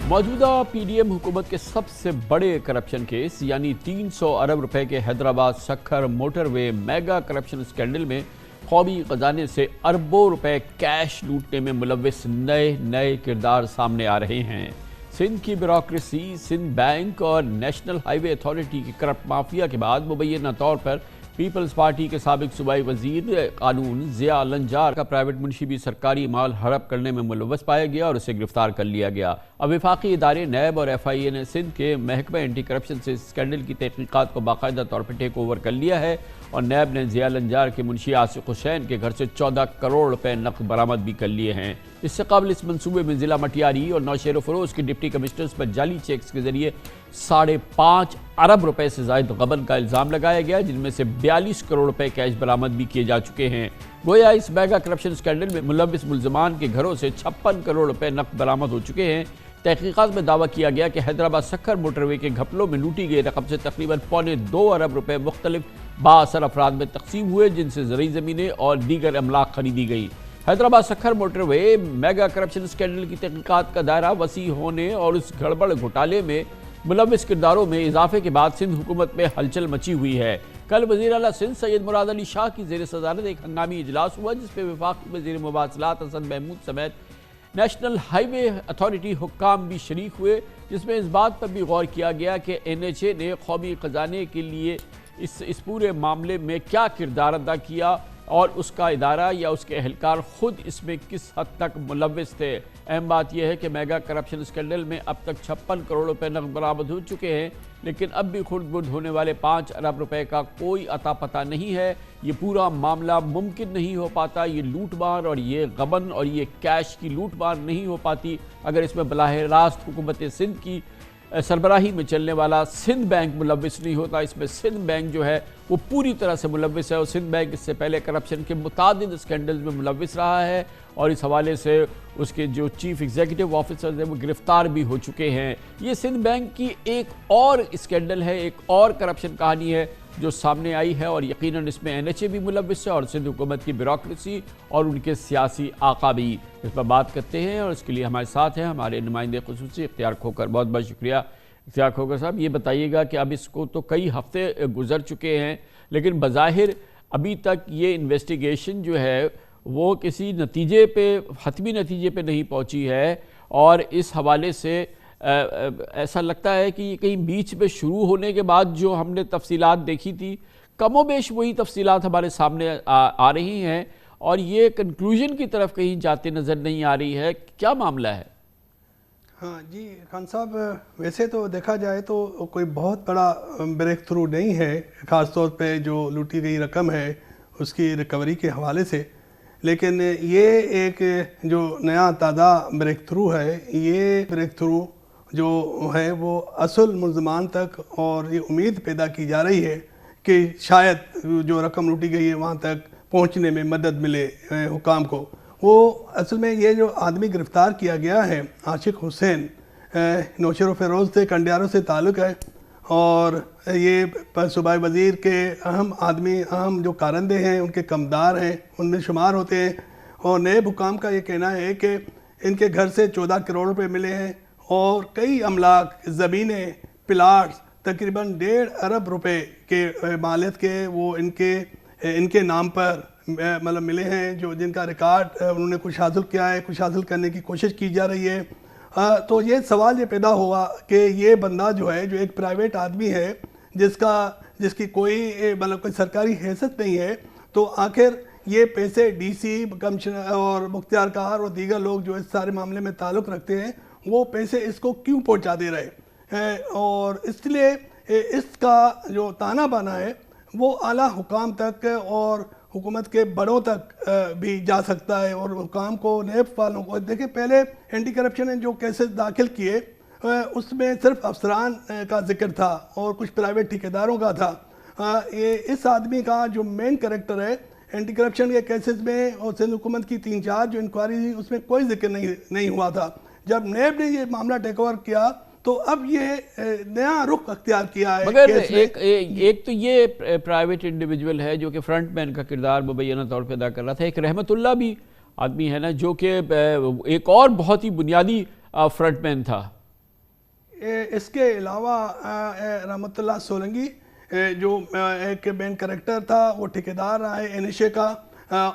موجودہ P D M حکومت کے سب سے بڑے کرپشن کیس یعنی 300 ارب روپے کے حیدرآباد سکھر موٹر وے میگا کرپشن اسکینڈل میں قومی خزانے سے اربوں روپے کیش لوٹنے میں ملوث نئے کردار سامنے آ رہے ہیں۔ سندھ کی بیوروکریسی، سندھ بینک اور نیشنل ہائی وے اتھارٹی کی کرپٹ مافیا کے بعد مبینہ طور پر پیپلز پارٹی کے سابق صوبائی وزیر قانون ضیاء لنجار کا پرائیویٹ منشی بھی سرکاری مال ہڑپ کرنے میں ملوث پایا گیا اور اسے گرفتار کر لیا گیا۔ اب وفاقی ادارے نیب اور ایف آئی اے نے سندھ کے محکمہ اینٹی کرپشن سے اسکینڈل کی تحقیقات کو باقاعدہ طور پر ٹیک اوور کر لیا ہے اور نیب نے ضیاء لنجار کے منشی عاصق حسین کے گھر سے 14 کروڑ روپے نقد برآمد بھی کر لیے ہیں۔ اس سے قبل اس منصوبے میں ضلع مٹیاری اور نوشہر و فیروز کے ڈپٹی کمشنرز پر جعلی چیکس کے ذریعے 5.5 ارب روپے سے زائد غبن کا الزام لگایا گیا، جن میں سے 42 کروڑ روپے کیش برآمد بھی کیے جا چکے ہیں۔ گویا اس میگا کرپشن اسکینڈل میں ملوث ملزمان کے گھروں سے 56 کروڑ روپے نقد برآمد ہو چکے ہیں۔ تحقیقات میں دعویٰ کیا گیا کہ حیدرآباد سکھر موٹر وے کے گھپلوں میں لوٹی گئی رقم سے تقریباً 2.25 ارب روپے مختلف بااثر افراد میں تقسیم ہوئے، جن سے زرعی زمینیں اور دیگر املاک خریدی گئی۔ حیدرآباد سکھر موٹر وے میگا کرپشن اسکینڈل کی تحقیقات کا دائرہ وسیع ہونے اور اس گڑبڑ گھوٹالے میں ملوث کرداروں میں اضافے کے بعد سندھ حکومت میں ہلچل مچی ہوئی ہے۔ کل وزیر اعلیٰ سندھ سید مراد علی شاہ کی زیر صدارت ایک ہنگامی اجلاس ہوا، جس پہ وفاقی وزیر مواصلات حسن محمود سمیت نیشنل ہائی وے اتھارٹی حکام بھی شریک ہوئے، جس میں اس بات پر بھی غور کیا گیا کہ این ایچ اے نے قومی خزانے کے لیے اس پورے معاملے میں کیا کردار ادا کیا اور اس کا ادارہ یا اس کے اہلکار خود اس میں کس حد تک ملوث تھے۔ اہم بات یہ ہے کہ میگا کرپشن اسکینڈل میں اب تک 56 کروڑ روپے نقد برآمد ہو چکے ہیں، لیکن اب بھی خرد برد ہونے والے 5 ارب روپے کا کوئی عطا پتہ نہیں ہے۔ یہ پورا معاملہ ممکن نہیں ہو پاتا، یہ لوٹ مار اور یہ غبن اور یہ کیش کی لوٹ مار نہیں ہو پاتی اگر اس میں براہ راست حکومت سندھ کی سربراہی میں چلنے والا سندھ بینک ملوث نہیں ہوتا۔ اس میں سندھ بینک جو ہے وہ پوری طرح سے ملوث ہے اور سندھ بینک اس سے پہلے کرپشن کے متعدد اسکینڈلز میں ملوث رہا ہے اور اس حوالے سے اس کے جو چیف ایگزیکٹو آفیسرز ہیں وہ گرفتار بھی ہو چکے ہیں۔ یہ سندھ بینک کی ایک اور اسکینڈل ہے، ایک اور کرپشن کہانی ہے جو سامنے آئی ہے اور یقیناً اس میں این ایچ اے بھی ملوث ہے اور سندھ حکومت کی بیوروکریسی اور ان کے سیاسی آقا بھی۔ اس پر بات کرتے ہیں اور اس کے لیے ہمارے ساتھ ہیں ہمارے نمائندے خصوصی اختیار کھوکر۔ بہت بہت شکریہ اختیار کھوکر صاحب۔ یہ بتائیے گا کہ اب اس کو تو کئی ہفتے گزر چکے ہیں، لیکن بظاہر ابھی تک یہ انویسٹیگیشن جو ہے وہ کسی نتیجے پہ، حتمی نتیجے پہ نہیں پہنچی ہے اور اس حوالے سے ایسا لگتا ہے کہ یہ کہیں بیچ میں شروع ہونے کے بعد جو ہم نے تفصیلات دیکھی تھی کم و بیش وہی تفصیلات ہمارے سامنے آ رہی ہیں اور یہ کنکلوژن کی طرف کہیں جاتے نظر نہیں آ رہی ہے۔ کیا معاملہ ہے؟ ہاں جی خان صاحب، ویسے تو دیکھا جائے تو کوئی بہت بڑا بریک تھرو نہیں ہے، خاص طور پہ جو لوٹی گئی رقم ہے اس کی ریکوری کے حوالے سے، لیکن یہ ایک جو نیا تازہ بریک تھرو ہے، یہ بریک تھرو جو ہے وہ اصل ملزمان تک اور یہ امید پیدا کی جا رہی ہے کہ شاید جو رقم لوٹی گئی ہے وہاں تک پہنچنے میں مدد ملے حکام کو۔ وہ اصل میں یہ جو آدمی گرفتار کیا گیا ہے عاشق حسین، نوشہر و فیروز سے کنڈیاروں سے تعلق ہے اور یہ صوبائی وزیر کے اہم آدمی، اہم جو کارندے ہیں ان کے کمدار ہیں، ان میں شمار ہوتے ہیں اور نیب حکام کا یہ کہنا ہے کہ ان کے گھر سے 14 کروڑ روپے ملے ہیں اور کئی املاک، زمینیں، پلاٹس تقریباً 1.5 ارب روپے کے مالیت کے وہ ان کے نام پر مطلب ملے ہیں، جو جن کا ریکارڈ انہوں نے کچھ حاصل کیا ہے، کچھ حاصل کرنے کی کوشش کی جا رہی ہے۔ تو یہ سوال یہ پیدا ہوا کہ یہ بندہ جو ہے، جو ایک پرائیویٹ آدمی ہے جس کی کوئی مطلب کوئی سرکاری حیثیت نہیں ہے، تو آخر یہ پیسے ڈی سی، کمشنر اور مختار کار اور دیگر لوگ جو اس سارے معاملے میں تعلق رکھتے ہیں وہ پیسے اس کو کیوں پہنچا دے رہے، اور اس لیے اس کا جو تانا بانا ہے وہ اعلیٰ حکام تک اور حکومت کے بڑوں تک بھی جا سکتا ہے اور حکام کو، نیب والوں کو۔ دیکھیں پہلے اینٹی کرپشن نے جو کیسز داخل کیے اس میں صرف افسران کا ذکر تھا اور کچھ پرائیویٹ ٹھیکیداروں کا تھا۔ اس آدمی کا جو مین کریکٹر ہے اینٹی کرپشن کے کیسز میں اور سندھ حکومت کی 3-4 جو انکوائری تھی اس میں کوئی ذکر نہیں ہوا تھا۔ جب نیب نے یہ معاملہ ٹیک اوور کیا تو اب یہ نیا رخ اختیار کیا ہے۔ مگر ایک تو یہ پرائیویٹ انڈیویجول ہے جو کہ فرنٹ مین کا کردار مبینہ طور پہ ادا کر رہا تھا، ایک رحمت اللہ بھی آدمی ہے نا جو کہ ایک اور بہت ہی بنیادی فرنٹ مین تھا۔ اس کے علاوہ رحمت اللہ سولنگی جو ایک مین کریکٹر تھا وہ ٹھیکیدار رہا ہے NHA کا،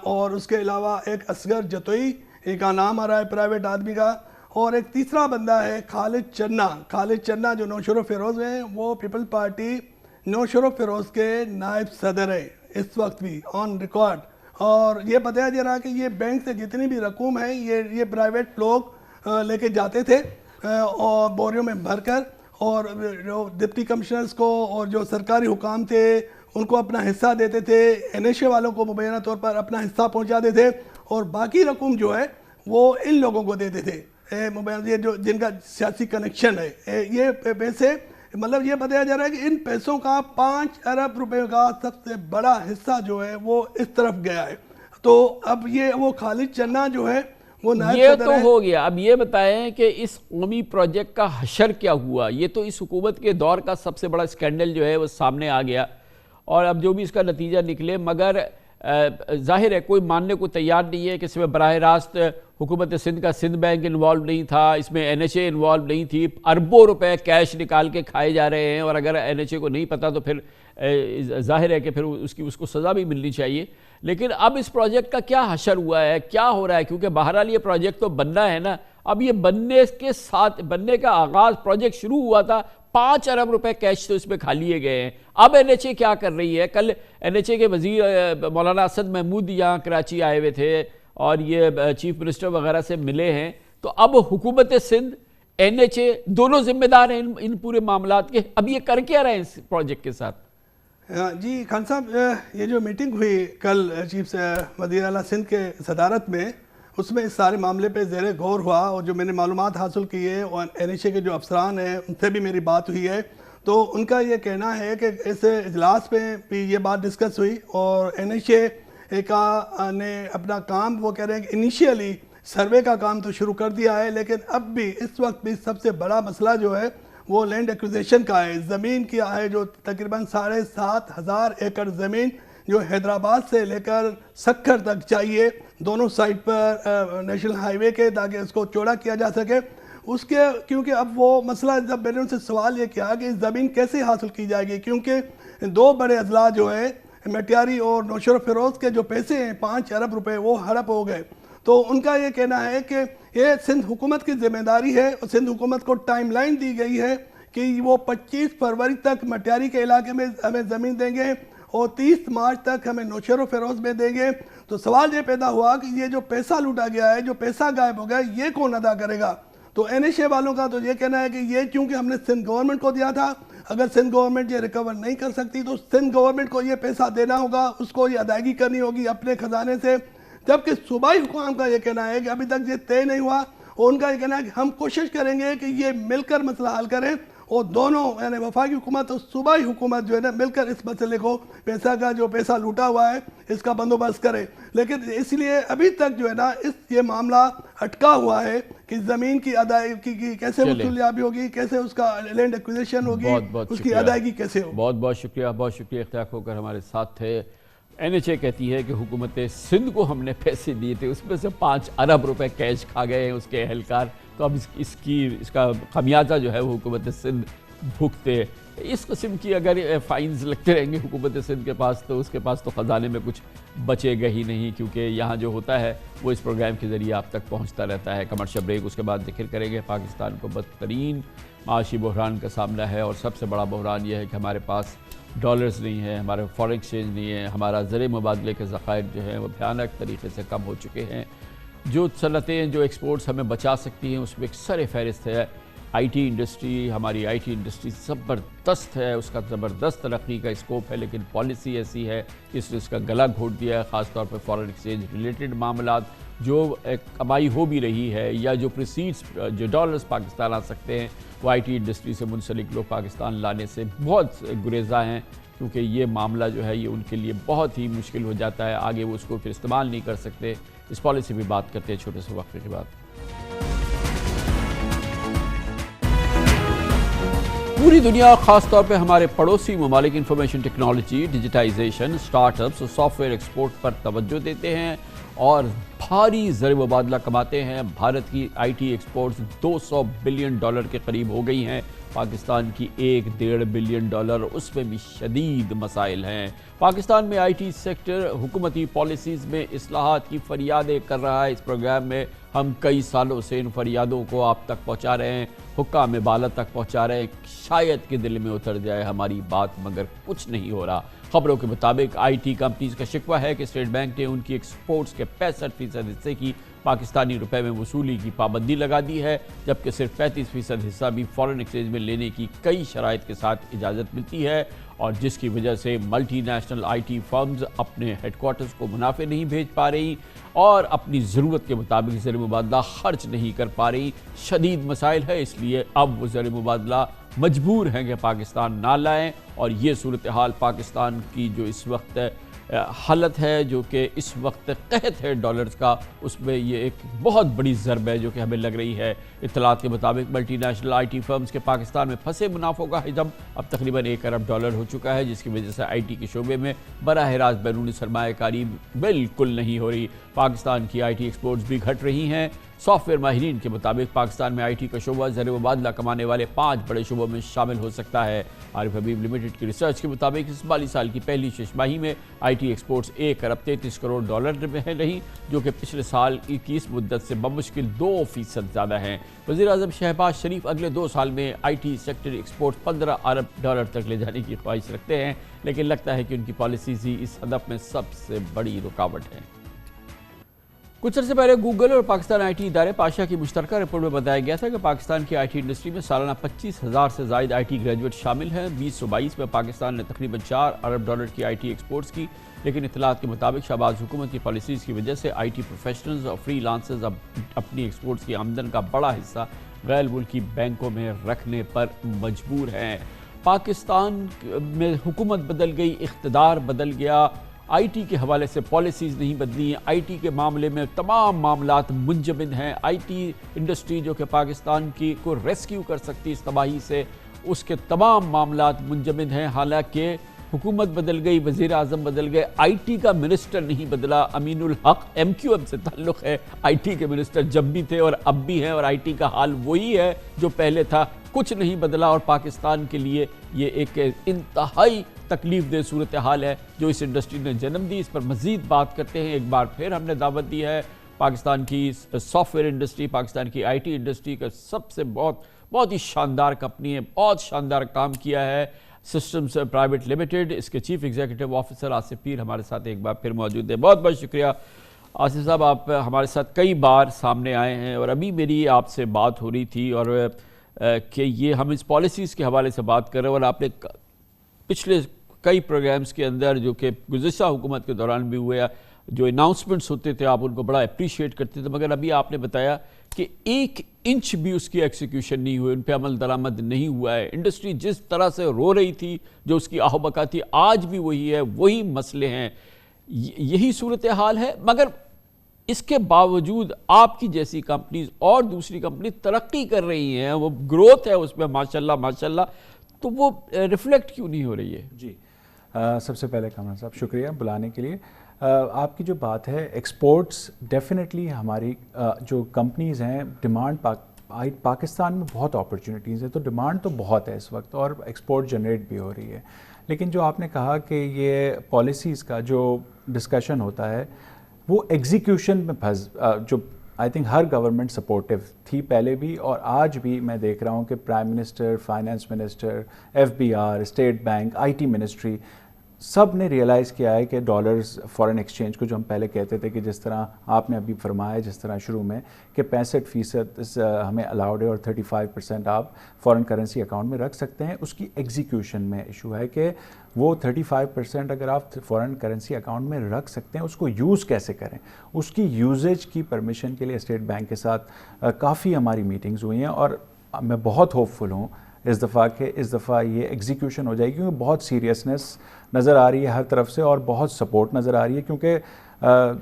اور اس کے علاوہ ایک اصغر جتوئی کا نام آ رہا ہے پرائیویٹ آدمی کا، اور ایک تیسرا بندہ ہے خالد چنہ جو نوشر و فیروز ہیں، وہ پیپل پارٹی نوشر و فیروز کے نائب صدر ہے اس وقت بھی آن ریکارڈ۔ اور یہ بتایا جا رہا ہے کہ یہ بینک سے جتنی بھی رقوم ہے یہ پرائیویٹ لوگ لے کے جاتے تھے اور بوریوں میں بھر کر، اور جو ڈپٹی کمشنرز کو اور جو سرکاری حکام تھے ان کو اپنا حصہ دیتے تھے، NHA والوں کو مبینہ طور پر اپنا حصہ پہنچا دیتے، اور باقی رقم جو ہے وہ ان لوگوں کو دیتے تھے یہ جو جن کا سیاسی کنیکشن ہے۔ یہ پیسے مطلب یہ بتایا جا رہا ہے کہ ان پیسوں کا 5 ارب روپے کا سب سے بڑا حصہ جو ہے وہ اس طرف گیا ہے۔ تو اب یہ وہ خالد چنہ جو ہے وہ یہ تو ہو گیا۔ اب یہ بتائیں کہ اس قومی پروجیکٹ کا حشر کیا ہوا؟ یہ تو اس حکومت کے دور کا سب سے بڑا اسکینڈل جو ہے وہ سامنے آ گیا، اور اب جو بھی اس کا نتیجہ نکلے، مگر ظاہر ہے کوئی ماننے کو تیار نہیں ہے کہ اس میں براہ راست حکومت سندھ کا سندھ بینک انوالو نہیں تھا، اس میں NHA انوالو نہیں تھی، اربوں روپے کیش نکال کے کھائے جا رہے ہیں، اور اگر NHA کو نہیں پتا تو پھر ظاہر ہے کہ پھر اس کو سزا بھی ملنی چاہیے۔ لیکن اب اس پروجیکٹ کا کیا حشر ہوا ہے، کیا ہو رہا ہے؟ کیونکہ بہرحال یہ پروجیکٹ تو بننا ہے نا۔ اب یہ بننے کا آغاز پروجیکٹ شروع ہوا تھا، 5 ارب روپے کیش تو اس میں کھا لیے گئے ہیں۔ اب NHA کیا کر رہی ہے؟ کل NHA کے وزیر مولانا اسد محمود یہاں کراچی آئے ہوئے تھے اور یہ چیف منسٹر وغیرہ سے ملے ہیں، تو اب حکومت سندھ NHA دونوں ذمہ دار ہیں ان پورے معاملات کے۔ اب یہ کر کیا رہے ہیں اس پروجیکٹ کے ساتھ؟ جی خان صاحب، یہ جو میٹنگ ہوئی کل چیف وزیر اعلیٰ سندھ کے صدارت میں، اس میں اس سارے معاملے پہ زیر غور ہوا، اور جو میں نے معلومات حاصل کی ہے اور NHA کے جو افسران ہیں ان سے بھی میری بات ہوئی ہے، تو ان کا یہ کہنا ہے کہ اس اجلاس میں بھی یہ بات ڈسکس ہوئی، اور NHA کا نے اپنا کام وہ کہہ رہے ہیں کہ انیشیلی سروے کا کام تو شروع کر دیا ہے، لیکن اب بھی اس وقت بھی سب سے بڑا مسئلہ جو ہے وہ لینڈ ایکوزیشن کا ہے، زمین کی ہے، جو تقریباً 7,500 ایکڑ زمین جو حیدرآباد سے لے کر سکھر تک چاہیے، دونوں سائڈ پر نیشنل ہائی وے کے، تاکہ اس کو چوڑا کیا جا سکے اس کے، کیونکہ اب وہ مسئلہ جب میں نے ان سے سوال یہ کیا کہ زمین کیسے حاصل کی جائے گی، کیونکہ 2 بڑے اضلاع جو ہے میٹیاری اور نوشر و فیروز کے جو پیسے ہیں 5 ارب روپے وہ ہڑپ ہو گئے۔ تو ان کا یہ کہنا ہے کہ یہ سندھ حکومت کی ذمہ داری ہے، اور سندھ حکومت کو ٹائم لائن دی گئی ہے کہ وہ 25 فروری تک مٹیاری کے علاقے میں ہمیں زمین دیں گے اور 30 مارچ تک ہمیں نوشر و فیروز میں دیں گے۔ تو سوال یہ پیدا ہوا کہ یہ جو پیسہ لوٹا گیا ہے، جو پیسہ غائب ہو گیا، یہ کون ادا کرے گا؟ تو NHA والوں کا تو یہ کہنا ہے کہ یہ چونکہ ہم نے سندھ گورنمنٹ کو دیا تھا، اگر سندھ گورنمنٹ یہ ریکور نہیں کر سکتی تو سندھ گورنمنٹ کو یہ پیسہ دینا ہوگا، اس کو یہ ادائیگی کرنی ہوگی اپنے خزانے سے۔ جبکہ صوبائی حکام کا یہ کہنا ہے کہ ابھی تک یہ طے نہیں ہوا، اور ان کا یہ کہنا ہے کہ ہم کوشش کریں گے کہ یہ مل کر مسئلہ حل کریں، اور دونوں یعنی وفاقی حکومت اور صوبائی حکومت جو ہے نا مل کر اس مسئلے کو، پیسہ کا جو پیسہ لوٹا ہوا ہے اس کا بندوبست کرے۔ لیکن اس لیے ابھی تک جو ہے نا یہ معاملہ اٹکا ہوا ہے کہ زمین کی ادائیگی کی کیسے وصولیابی ہوگی، کیسے اس کا لینڈ ایکوزیشن ہوگی، اس کی ادائیگی کیسے ہوگی۔ بہت بہت شکریہ اختیار ہو کر ہمارے ساتھ تھے۔ NHA کہتی ہے کہ حکومت سندھ کو ہم نے پیسے دیے تھے، اس میں سے 5 ارب روپے کیش کھا گئے ہیں اس کے اہلکار، تو اب اس کا خمیازہ جو ہے وہ حکومت سندھ بھگتے۔ اس قسم کی اگر فائنز لگتے رہیں گے حکومت سندھ کے پاس تو اس کے پاس تو خزانے میں کچھ بچے گا ہی نہیں، کیونکہ یہاں جو ہوتا ہے وہ اس پروگرام کے ذریعے آپ تک پہنچتا رہتا ہے۔ کمرشل بریک، اس کے بعد ذکر کریں گے پاکستان کو بدترین معاشی بحران کا سامنا ہے، اور سب سے بڑا بحران یہ ہے کہ ہمارے پاس ڈالرز نہیں ہیں، ہمارے فارن ایکسچینج نہیں ہے، ہمارا زر مبادلے کے ذخائر جو ہیں وہ بھیانک طریقے سے کم ہو چکے ہیں۔ جو صنعتیں جو ایکسپورٹس ہمیں بچا سکتی ہیں اس میں ایک سر فہرست ہے IT انڈسٹری۔ ہماری IT انڈسٹری زبردست ہے، اس کا زبردست ترقی کا اسکوپ ہے، لیکن پالیسی ایسی ہے کہ اس نے اس کا گلا گھونٹ دیا ہے، خاص طور پہ فارن ایکسچینج ریلیٹڈ معاملات۔ جو کمائی ہو بھی رہی ہے یا جو پروسیڈز جو ڈالرز پاکستان آ سکتے ہیں وہ IT انڈسٹری سے منسلک لوگ پاکستان لانے سے بہت گریزاں ہیں، کیونکہ یہ معاملہ جو ہے یہ ان کے لیے بہت ہی مشکل ہو جاتا ہے، آگے وہ اس کو پھر استعمال نہیں کر سکتے۔ اس پالیسی پہ بات کرتے ہیں چھوٹے سے وقفے کے بعد۔ پوری دنیا، خاص طور پہ ہمارے پڑوسی ممالک information technology, digitisation, startups اور سافٹ ویئر ایکسپورٹ پر توجہ دیتے ہیں اور بھاری زر مبادلہ کماتے ہیں۔ بھارت کی IT ایکسپورٹس $200 بلین کے قریب ہو گئی ہیں۔ پاکستان کی $1.5 بلین اس میں بھی شدید مسائل ہیں۔ پاکستان میں آئی ٹی سیکٹر حکومتی پالیسیز میں اصلاحات کی فریادیں کر رہا ہے۔ اس پروگرام میں ہم کئی سالوں سے ان فریادوں کو آپ تک پہنچا رہے ہیں، حکام بالا تک پہنچا رہے ہیں، شاید کہ دل میں اتر جائے ہماری بات، مگر کچھ نہیں ہو رہا۔ خبروں کے مطابق آئی ٹی کمپنیز کا شکوہ ہے کہ اسٹیٹ بینک نے ان کی ایکسپورٹس کے 65% حصے کی پاکستانی روپے میں وصولی کی پابندی لگا دی ہے، جبکہ صرف 35% حصہ بھی فارن ایکسچینج میں لینے کی کئی شرائط کے ساتھ اجازت ملتی ہے، اور جس کی وجہ سے multinational IT firms اپنے ہیڈ کوارٹرز کو منافع نہیں بھیج پا رہی اور اپنی ضرورت کے مطابق زر مبادلہ خرچ نہیں کر پا رہی۔ شدید مسائل ہے، اس لیے اب وہ زر مبادلہ مجبور ہیں کہ پاکستان نہ لائیں، اور یہ صورتحال پاکستان کی جو اس وقت حالت ہے، جو کہ اس وقت قحط ہے ڈالرز کا، اس میں یہ ایک بہت بڑی ضرب ہے جو کہ ہمیں لگ رہی ہے۔ اطلاعات کے مطابق multinational IT firms کے پاکستان میں پھنسے منافعوں کا حجم اب تقریباً $1 ارب ہو چکا ہے، جس کی وجہ سے آئی ٹی کے شعبے میں براہ راست بیرونی سرمایہ کاری بالکل نہیں ہو رہی۔ پاکستان کی آئی ٹی ایکسپورٹس بھی گھٹ رہی ہیں۔ سافٹ ویئر ماہرین کے مطابق پاکستان میں آئی ٹی کا شعبہ زر مبادلہ کمانے والے 5 بڑے شعبوں میں شامل ہو سکتا ہے۔ عارف حبیب لمیٹڈ کی ریسرچ کے مطابق اس مالی سال کی پہلی 6 ماہی میں آئی ٹی ایکسپورٹس $1 ارب 33 کروڑ میں رہی، جو کہ پچھلے سال کی اس مدت سے بمشکل 2% زیادہ ہیں۔ وزیر اعظم شہباز شریف اگلے 2 سال میں آئی ٹی سیکٹر ایکسپورٹ $15 ارب تک لے جانے کی خواہش رکھتے ہیں، لیکن لگتا ہے کہ ان کی پالیسیز ہی اس ہدف میں سب سے بڑی رکاوٹ ہے۔ کچھ عرصے پہلے گوگل اور پاکستان آئی ٹی ادارے پاشا کی مشترکہ رپورٹ میں بتایا گیا تھا کہ پاکستان کی آئی ٹی انڈسٹری میں سالانہ 25,000 سے زائد آئی ٹی گریجویٹ شامل ہیں۔ 2022 میں پاکستان نے تقریباً $4 ارب کی آئی ٹی ایکسپورٹس کی، لیکن اطلاعات کے مطابق شہباز حکومت کی پالیسیز کی وجہ سے آئی ٹی پروفیشنلز اور فری لانسرز اب اپنی ایکسپورٹس کی آمدن کا بڑا حصہ غیر ملکی بینکوں میں رکھنے پر مجبور ہیں۔ پاکستان میں حکومت بدل گئی، اقتدار بدل گیا، آئی ٹی کے حوالے سے پالیسیز نہیں بدلی ہیں، آئی ٹی کے معاملے میں تمام معاملات منجمد ہیں۔ آئی ٹی انڈسٹری جو کہ پاکستان کی کو ریسکیو کر سکتی اس تباہی سے، اس کے تمام معاملات منجمد ہیں۔ حالانکہ حکومت بدل گئی، وزیر اعظم بدل گئے، آئی ٹی کا منسٹر نہیں بدلا۔ امین الحق ایم کیو ایم سے تعلق ہے، آئی ٹی کے منسٹر جب بھی تھے اور اب بھی ہیں، اور آئی ٹی کا حال وہی ہے جو پہلے تھا، کچھ نہیں بدلا، اور پاکستان کے لیے یہ ایک انتہائی تکلیف دہ صورتحال ہے جو اس انڈسٹری نے جنم دی۔ اس پر مزید بات کرتے ہیں۔ ایک بار پھر ہم نے دعوت دی ہے پاکستان کی سافٹ ویئر انڈسٹری، پاکستان کی آئی ٹی انڈسٹری کا سب سے بہت ہی شاندار کمپنی ہے، بہت شاندار کام کیا ہے، سسٹمز پرائیویٹ لمیٹڈ۔ اس کے chief executive officer Asif Peer ہمارے ساتھ ایک بار پھر موجود ہیں۔ بہت بہت شکریہ آصف صاحب، آپ ہمارے ساتھ کئی بار سامنے آئے ہیں، اور ابھی میری آپ سے بات ہو رہی تھی اور کہ یہ ہم اس پالیسیز کے حوالے سے بات کر رہے ہیں، اور آپ نے پچھلے کئی پروگرامز کے اندر جو کہ گزشتہ حکومت کے دوران بھی ہوئے، جو اناؤنسمنٹس ہوتے تھے آپ ان کو بڑا اپریشیٹ کرتے تھے، مگر ابھی آپ نے بتایا کہ 1 انچ بھی اس کی ایکسیکیوشن نہیں ہوئی، ان پہ عمل درآمد نہیں ہوا ہے۔ انڈسٹری جس طرح سے رو رہی تھی، جو اس کی آہ و بکا تھی، آج بھی وہی ہے، وہی مسئلے ہیں، یہی صورتحال ہے۔ مگر اس کے باوجود آپ کی جیسی کمپنیز اور دوسری کمپنی ترقی کر رہی ہیں، وہ گروتھ ہے اس میں ماشاءاللہ، تو وہ ریفلیکٹ کیوں نہیں ہو رہی ہے؟ جی سب سے پہلے کامران صاحب شکریہ بلانے کے لیے۔ آپ کی جو بات ہے ایکسپورٹس، ڈیفینیٹلی ہماری جو کمپنیز ہیں، ڈیمانڈ پاکستان میں بہت اپرچونیٹیز ہیں، تو ڈیمانڈ تو بہت ہے اس وقت، اور ایکسپورٹ جنریٹ بھی ہو رہی ہے۔ لیکن جو آپ نے کہا کہ یہ پالیسیز کا جو ڈسکشن ہوتا ہے وہ ایگزیکیوشن میں جو I think Hare government supportive تھی پہلے بھی، اور آج بھی میں دیکھ رہا ہوں کہ prime minister, finance minister, F B R, state bank, I T ministry, سب نے ریئلائز کیا ہے کہ ڈالرز فارن ایکسچینج کو، جو ہم پہلے کہتے تھے کہ جس طرح آپ نے ابھی فرمایا، جس طرح شروع میں کہ 65% ہمیں الاؤڈ ہے اور 35% آپ فارن کرنسی اکاؤنٹ میں رکھ سکتے ہیں، اس کی ایگزیکیوشن میں ایشو ہے کہ وہ 35% اگر آپ فارن کرنسی اکاؤنٹ میں رکھ سکتے ہیں، اس کو یوز کیسے کریں، اس کی یوزیج کی پرمیشن کے لیے اسٹیٹ بینک کے ساتھ کافی ہماری میٹنگز ہوئی ہیں، اور میں بہت ہوپ فل ہوں اس دفعہ یہ ایگزیکیوشن ہو جائے گی، کیونکہ بہت سیریسنس نظر آ رہی ہے ہر طرف سے، اور بہت سپورٹ نظر آ رہی ہے، کیونکہ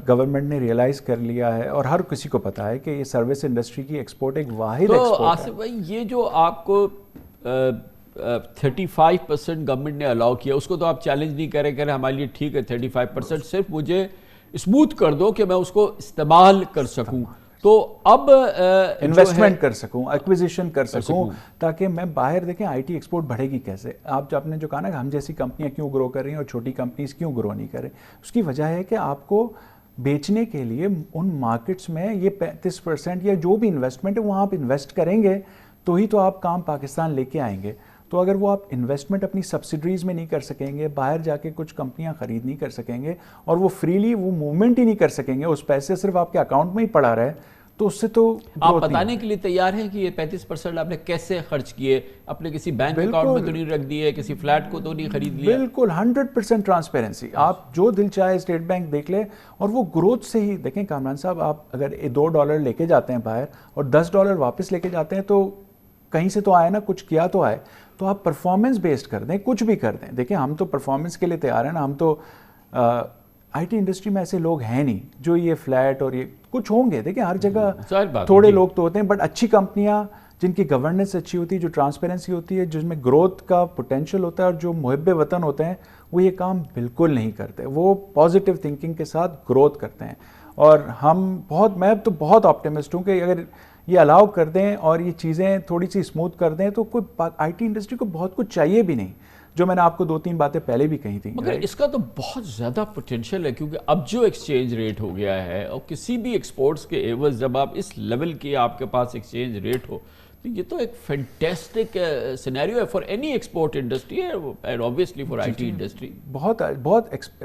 گورنمنٹ نے ریئلائز کر لیا ہے اور ہر کسی کو پتا ہے کہ یہ سروس انڈسٹری کی ایکسپورٹ ایک واحد ایکسپورٹ ہے۔ تو آصف بھائی، یہ جو آپ کو 35% گورنمنٹ نے الاؤ کیا، اس کو تو آپ چیلنج نہیں کریں ہمارے لیے ٹھیک ہے 35%، صرف مجھے اسموتھ کر دو کہ میں اس کو استعمال کر سکوں۔ تو اب انویسٹمنٹ کر سکوں, ایکویزیشن کر سکوں, تاکہ میں باہر دیکھیں آئی ٹی ایکسپورٹ بڑھے گی کیسے. آپ نے جو کہا نا کہ ہم جیسی کمپنیاں کیوں گرو کر رہی ہیں اور چھوٹی کمپنیز کیوں گرو نہیں کر رہی, اس کی وجہ ہے کہ آپ کو بیچنے کے لیے ان مارکیٹس میں یہ 35% یا جو بھی انویسٹمنٹ ہے وہاں آپ انویسٹ کریں گے تو ہی تو آپ کام پاکستان لے کے آئیں گے. تو اگر وہ آپ انویسٹمنٹ اپنی سبسڈریز میں نہیں کر سکیں گے, باہر جا کے کچھ کمپنیاں خرید نہیں کر سکیں گے, اور وہ فریلی وہ موومنٹ ہی نہیں کر سکیں گے, اس پیسے صرف آپ کے اکاؤنٹ میں ہی پڑا رہے, تو اس سے تو آپ بتانے کے لیے تیار ہیں کہ یہ 35% آپ نے کیسے خرچ کیے؟ اپنے کسی بینک اکاؤنٹ میں تو نہیں رکھ دیے, کسی فلیٹ کو تو نہیں خرید لیا؟ بالکل 100% ٹرانسپیرنسی. آپ جو دل چاہے اسٹیٹ بینک دیکھ لے, اور وہ گروتھ سے ہی دیکھیں. کامران صاحب, آپ اگر $2 لے کے جاتے ہیں باہر اور $10 واپس لے کے جاتے ہیں تو کہیں سے تو آئے نا, کچھ کیا تو آئے. تو آپ پرفارمنس بیسڈ کر دیں, کچھ بھی کر دیں. دیکھیں ہم تو پرفارمنس کے لیے تیار ہیں نا, ہم تو آئی ٹی انڈسٹری میں ایسے لوگ ہیں نہیں جو یہ فلیٹ اور یہ کچھ ہوں گے. دیکھیں ہر جگہ تھوڑے لوگ تو ہوتے ہیں, بٹ اچھی کمپنیاں جن کی گورننس اچھی ہوتی ہے, جو ٹرانسپیرنسی ہوتی ہے, جس میں گروتھ کا پوٹینشیل ہوتا ہے, اور جو محب وطن ہوتے ہیں, وہ یہ کام بالکل نہیں کرتے. وہ پازیٹیو تھنکنگ کے ساتھ گروتھ کرتے ہیں. اور میں تو بہت آپٹیمسٹ ہوں کہ اگر یہ الاؤ کر دیں اور یہ چیزیں تھوڑی سی اسموتھ کر دیں تو کوئی آئی ٹی انڈسٹری کو بہت کچھ چاہیے بھی نہیں, جو میں نے آپ کو 2-3 باتیں پہلے بھی کہی تھیں. مگر اس کا تو بہت زیادہ پوٹینشیل ہے, کیونکہ اب جو ایکسچینج ریٹ ہو گیا ہے, اور کسی بھی ایکسپورٹس کے ایوز جب آپ اس لیول کی آپ کے پاس ایکسچینج ریٹ ہو, تو یہ تو ایک فینٹیسٹک سینیریو ہے for any export industry and obviously for I T industry. بہت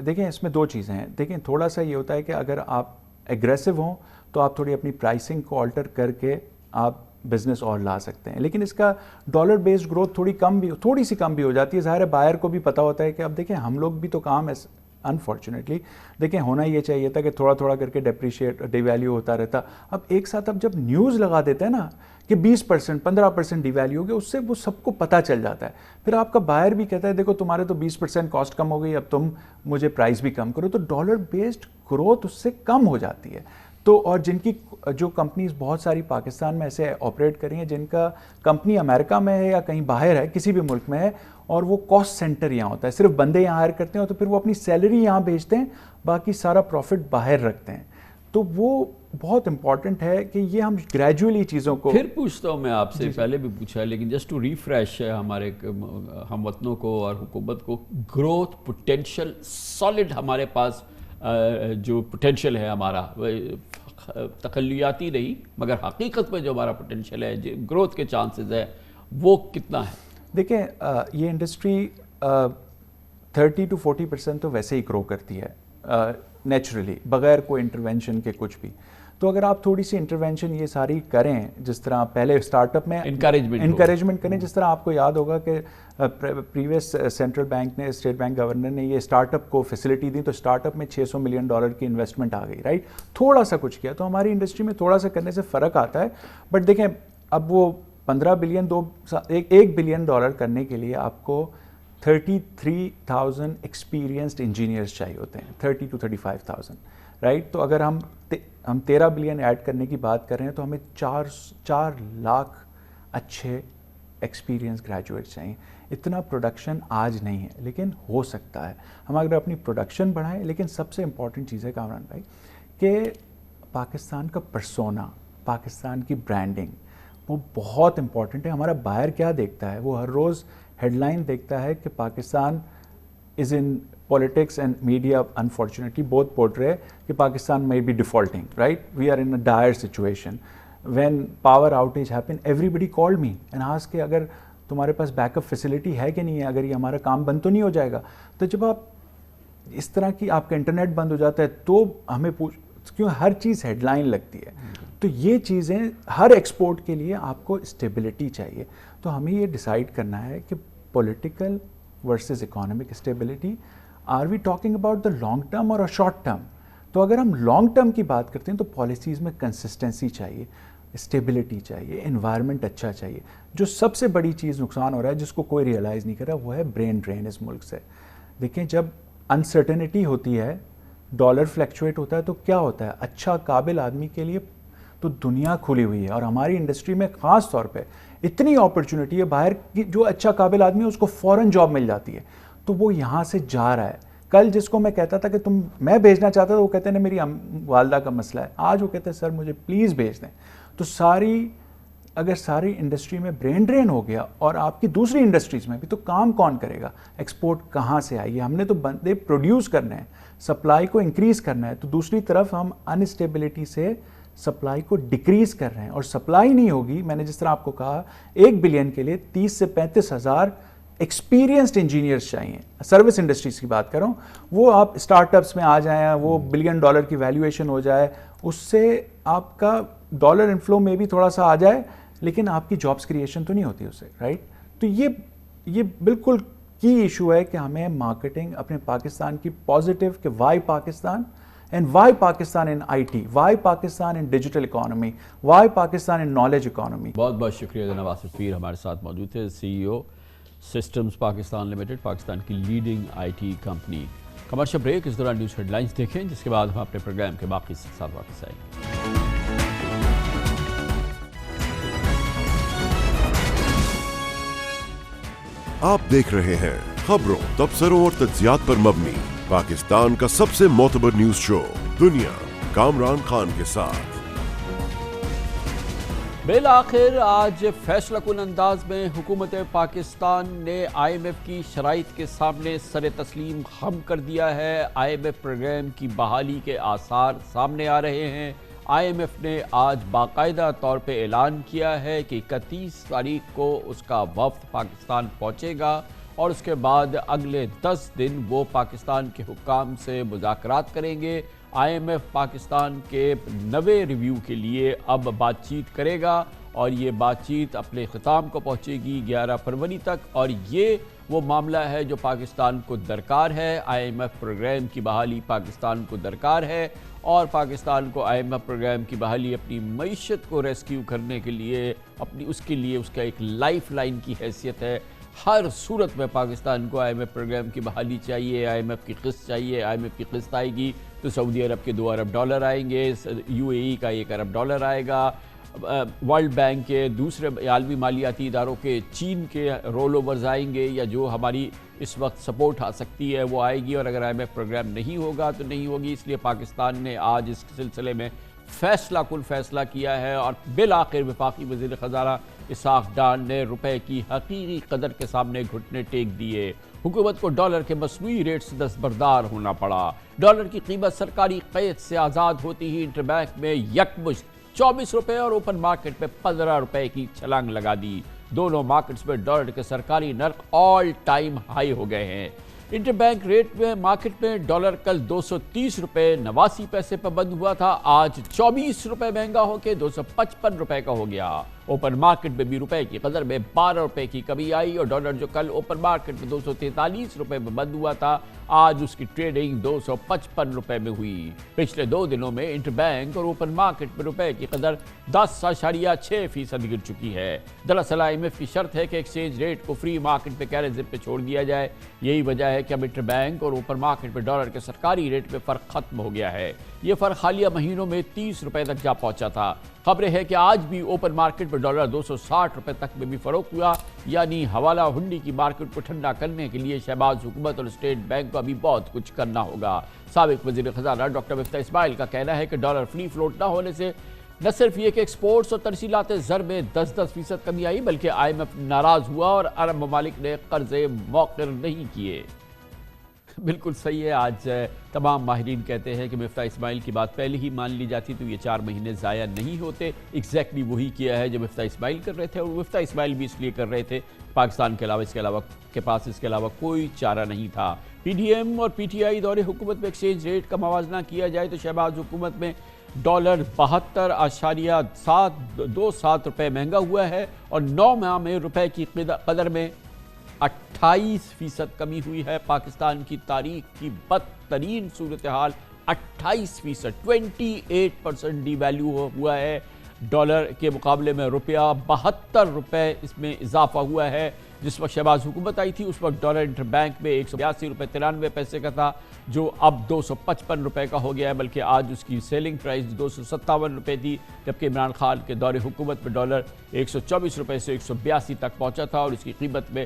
دیکھیں اس میں 2 چیزیں ہیں. دیکھیں تھوڑا سا یہ ہوتا ہے کہ اگر آپ ایگریسو ہوں تو آپ تھوڑی اپنی پرائسنگ کو آلٹر کر کے آپ بزنس اور لا سکتے ہیں, لیکن اس کا ڈالر بیسڈ گروتھ تھوڑی سی کم بھی ہو جاتی ہے. ظاہر ہے باہر کو بھی پتہ ہوتا ہے کہ اب دیکھیں ہم لوگ بھی تو کام ہے, انفارچونیٹلی دیکھیں ہونا یہ چاہیے تھا کہ تھوڑا تھوڑا کر کے ڈی ویلیو ہوتا رہتا. اب ایک ساتھ اب جب نیوز لگا دیتے ہیں نا کہ 20% 15% ڈی ویلیو ہو گیا, اس سے وہ سب کو پتہ چل جاتا ہے. پھر آپ کا بائر بھی کہتا ہے دیکھو تمہارے تو 20% کاسٹ کم ہو گئی, اب تم مجھے پرائز بھی کم کرو, تو ڈالر بیسڈ گروتھ اس سے کم ہو جاتی ہے. تو اور جن کی جو کمپنیز بہت ساری پاکستان میں ایسے آپریٹ کر رہی ہیں, جن کا کمپنی امریکہ میں ہے یا کہیں باہر ہے, کسی بھی ملک میں ہے, اور وہ کاسٹ سینٹر یہاں ہوتا ہے, صرف بندے یہاں ہائر کرتے ہیں, تو پھر وہ اپنی سیلری یہاں بھیجتے ہیں, باقی سارا پروفٹ باہر رکھتے ہیں. تو وہ بہت امپورٹنٹ ہے کہ یہ ہم گریجولی چیزوں کو. پھر پوچھتا ہوں میں آپ سے, پہلے بھی پوچھا ہے لیکن جسٹ ٹو ریفریش ہمارے ہم وطنوں کو اور حکومت کو, گروتھ پوٹینشیل سالڈ ہمارے پاس جو پوٹینشیل ہے ہمارا, تخلیاتی نہیں مگر حقیقت میں جو ہمارا پوٹینشیل ہے, گروتھ کے چانسز ہے, وہ کتنا ہے؟ دیکھیں یہ انڈسٹری 30 to 40% تو ویسے ہی گرو کرتی ہے نیچرلی, بغیر کوئی انٹرونشن کے کچھ بھی. تو اگر آپ تھوڑی سی انٹرونشن یہ ساری کریں, جس طرح پہلے اسٹارٹ اپ میں انکریجمنٹ کریں, جس طرح آپ کو یاد ہوگا کہ پریویس سینٹرل بینک نے, اسٹیٹ بینک گورنر نے یہ اسٹارٹ اپ کو فیسلٹی دی, تو اسٹارٹ اپ میں $600 ملین کی انویسٹمنٹ آ گئی, رائٹ. تھوڑا سا کچھ کیا, تو ہماری انڈسٹری میں تھوڑا سا کرنے سے فرق آتا ہے. بٹ دیکھیں اب وہ 15 بلین $1 بلین کرنے کے لیے آپ کو 33,000 ایکسپیرینسڈ انجینئرز چاہیے ہوتے ہیں, 30 to 35,000, رائٹ. تو اگر ہم 13 بلین ایڈ کرنے کی بات کر رہے ہیں, تو ہمیں 4 لاکھ اچھے ایکسپیرینس گریجویٹ چاہیے. اتنا پروڈکشن آج نہیں ہے, لیکن ہو سکتا ہے ہم اگر اپنی پروڈکشن بڑھائیں. لیکن سب سے امپورٹنٹ چیز ہے کامران بھائی کہ پاکستان کا پرسونا, پاکستان کی برانڈنگ, وہ بہت امپورٹنٹ ہے. ہمارا بائر کیا دیکھتا ہے, وہ ہر روز ہیڈ لائن دیکھتا ہے کہ پاکستان از ان politics and media unfortunately both portray کہ Pakistan may be defaulting, right? We are in a dire situation. When power outage happened, everybody called me and asked کہ اگر تمہارے پاس بیک اپ فیسلٹی ہے کہ نہیں ہے, اگر یہ ہمارا کام بند تو نہیں ہو جائے گا. تو جب آپ اس طرح کی آپ کا انٹرنیٹ بند ہو جاتا ہے تو ہمیں کیوں ہر چیز ہیڈ لائن لگتی ہے. تو یہ چیزیں ہر ایکسپورٹ کے لیے آپ کو اسٹیبلٹی چاہیے. تو ہمیں یہ ڈیسائیڈ کرنا ہے کہ political versus economic stability, are we talking about the long term اور شارٹ ٹرم. تو اگر ہم لانگ ٹرم کی بات کرتے ہیں تو پالیسیز میں کنسسٹنسی چاہیے, اسٹیبلٹی چاہیے, انوائرمنٹ اچھا چاہیے. جو سب سے بڑی چیز نقصان ہو رہا ہے جس کو کوئی ریئلائز نہیں کر رہا, وہ ہے برین ڈرین اس ملک سے. دیکھیں جب انسرٹنٹی ہوتی ہے, ڈالر فلیکچویٹ ہوتا ہے, تو کیا ہوتا ہے, اچھا قابل آدمی کے لیے تو دنیا کھلی ہوئی ہے. اور ہماری انڈسٹری میں خاص طور پہ اتنی اپرچونٹی ہے, باہر کی جو اچھا قابل آدمی ہے اس کو فوراً جاب مل جاتی ہے, تو وہ یہاں سے جا رہا ہے. کل جس کو میں کہتا تھا کہ میں بھیجنا چاہتا تھا وہ کہتے ہیں میری والدہ کا مسئلہ ہے, آج وہ کہتے ہیں سر مجھے پلیز بھیج دیں. تو اگر ساری انڈسٹری میں برین ڈرین ہو گیا اور آپ کی دوسری انڈسٹریز میں بھی, تو کام کون کرے گا؟ ایکسپورٹ کہاں سے آئے گی؟ ہم نے تو بندے پروڈیوس کرنے ہیں, سپلائی کو انکریز کرنا ہے. تو دوسری طرف ہم انسٹیبلٹی سے سپلائی کو ڈکریز کر رہے ہیں, اور سپلائی نہیں ہوگی. میں نے جس طرح آپ کو کہا 1 بلین کے لیے 30 سے 35 ہزار ایکسپیرینسڈ انجینئرس چاہیے. سروس انڈسٹریز کی بات کر رہا ہوں, وہ آپ اسٹارٹ اپس میں آ جائیں, وہ $1 بلین کی ویلیویشن ہو جائے, اس سے آپ کا ڈالر انفلو میں بھی تھوڑا سا آ جائے, لیکن آپ کی جابس کریشن تو نہیں ہوتی اس سے, رائٹ. تو یہ بالکل کی ایشو ہے کہ ہمیں مارکیٹنگ اپنے پاکستان کی پازیٹیو, کہ why Pakistan and why Pakistan in IT, why Pakistan in digital economy, why Pakistan in knowledge economy. بہت بہت شکریہ جناب آصف پیر, ہمارے ساتھ موجود تھے CEO systems Pakistan limited, Pakistan کی leading IT company. Commercial break, اس دوران نیوز ہیڈ لائنز دیکھیں, جس کے بعد ہم اپنے پروگرام کے باقی ساتھ واپس آئیں گے. آپ دیکھ رہے ہیں خبروں, تبصروں اور تجزیات پر مبنی پاکستان کا سب سے معتبر نیوز شو دنیا, کامران خان کے ساتھ. بالآخر آج فیصلہ کن انداز میں حکومت پاکستان نے IMF کی شرائط کے سامنے سر تسلیم خم کر دیا ہے. IMF پروگرام کی بحالی کے آثار سامنے آ رہے ہیں. IMF نے آج باقاعدہ طور پہ اعلان کیا ہے کہ 31 تاریخ کو اس کا وفد پاکستان پہنچے گا, اور اس کے بعد اگلے 10 دن وہ پاکستان کے حکام سے مذاکرات کریں گے. IMF پاکستان کے نوے ریویو کے لیے اب بات چیت کرے گا, اور یہ بات چیت اپنے اختتام کو پہنچے گی 11 فروری تک. اور یہ وہ معاملہ ہے جو پاکستان کو درکار ہے. IMF پروگرام کی بحالی پاکستان کو درکار ہے, اور پاکستان کو IMF پروگرام کی بحالی اپنی معیشت کو ریسکیو کرنے کے لیے اس کا ایک لائف لائن کی حیثیت ہے. ہر صورت میں پاکستان کو IMF پروگرام کی بحالی چاہیے, IMF کی قسط چاہیے. IMF کی قسط آئے گی تو سعودی عرب کے $2 ارب آئیں گے, UAE کا $1 ارب آئے گا, ورلڈ بینک کے, دوسرے عالمی مالیاتی اداروں کے, چین کے رول اوورز آئیں گے, یا جو ہماری اس وقت سپورٹ آ سکتی ہے وہ آئے گی. اور اگر IMF پروگرام نہیں ہوگا تو نہیں ہوگی. اس لیے پاکستان نے آج اس سلسلے میں فیصلہ کن فیصلہ کیا ہے, اور بالآخر وفاقی وزیر خزانہ اسحاق ڈار نے روپے کی حقیقی قدر کے سامنے گھٹنے ٹیک دیے. حکومت کو ڈالر کے مصنوعی ریٹ سے دستبردار ہونا پڑا. ڈالر کی قیمت سرکاری قید سے آزاد ہوتی ہی انٹر بینک میں یکمشت 24 روپے اور اوپن مارکیٹ میں 15 روپے کی چھلانگ لگا دی. دونوں مارکیٹس میں ڈالر کے سرکاری نرخ آل ٹائم ہائی ہو گئے ہیں. انٹر بینک ریٹ میں مارکیٹ میں ڈالر کل 230 روپے 89 پیسے پر بند ہوا تھا, آج 24 روپے مہنگا ہو کے 255 روپے کا ہو گیا. اوپن مارکیٹ میں بھی روپے کی قدر میں 12 روپے کی کمی آئی, اور ڈالر جو کل اوپن مارکیٹ میں 243 روپے میں بند ہوا تھا, آج اس کی ٹریڈنگ 255 روپے میں ہوئی. پچھلے 2 دنوں میں انٹر بینک اور اوپن مارکیٹ میں روپے کی قدر 10.6% گر چکی ہے. دراصل IMF کی شرط ہے کہ ایکسچینج ریٹ کو فری مارکیٹ پہ کیرنسی پہ چھوڑ دیا جائے. یہی وجہ ہے کہ اب انٹر بینک اور اوپن مارکیٹ میں ڈالر کے سرکاری ریٹ میں فرق ختم ہو گیا ہے. یہ فرق حالیہ مہینوں میں 30 روپے تک جا پہنچا تھا. خبریں ہے کہ آج بھی اوپن مارکیٹ پر ڈالر 260 روپے تک میں بھی فروخت ہوا. یعنی حوالہ ہنڈی کی مارکیٹ کو ٹھنڈا کرنے کے لیے شہباز حکومت اور اسٹیٹ بینک کو ابھی بہت کچھ کرنا ہوگا. سابق وزیر خزانہ ڈاکٹر مفتاح اسماعیل کا کہنا ہے کہ ڈالر فری فلوٹ نہ ہونے سے نہ صرف یہ کہ ایکسپورٹس اور ترسیلات زر میں 10% کمی آئی, بلکہ IMF ناراض ہوا اور عرب ممالک نے قرضے موقر نہیں کیے. بالکل صحیح ہے. آج تمام ماہرین کہتے ہیں کہ مفتاح اسماعیل کی بات پہلے ہی مان لی جاتی تو یہ 4 مہینے ضائع نہیں ہوتے. ایگزیکٹلی وہی کیا ہے جو مفتاح اسماعیل کر رہے تھے, اور مفتاح اسماعیل بھی اس لیے کر رہے تھے پاکستان کے علاوہ کوئی چارہ نہیں تھا. PDM اور PTI دور حکومت میں ایکسچینج ریٹ کا موازنہ کیا جائے تو شہباز حکومت میں ڈالر 72.27 روپے مہنگا ہوا ہے, اور 9 ماہ میں روپے کی قدر میں 28% کمی ہوئی ہے. پاکستان کی تاریخ کی بدترین صورتحال 28%, 28% ڈی ویلیو ہوا ہے. ڈالر کے مقابلے میں روپیہ 72 روپے اس میں اضافہ ہوا ہے. جس وقت شہباز حکومت آئی تھی اس وقت ڈالر انٹر بینک میں 182 روپے 93 پیسے کا تھا, جو اب 255 روپے کا ہو گیا ہے, بلکہ آج اس کی سیلنگ پرائس 257 روپے تھی, جبکہ عمران خان کے دور حکومت میں ڈالر 124 روپے سے 182 تک پہنچا تھا, اور اس کی قیمت میں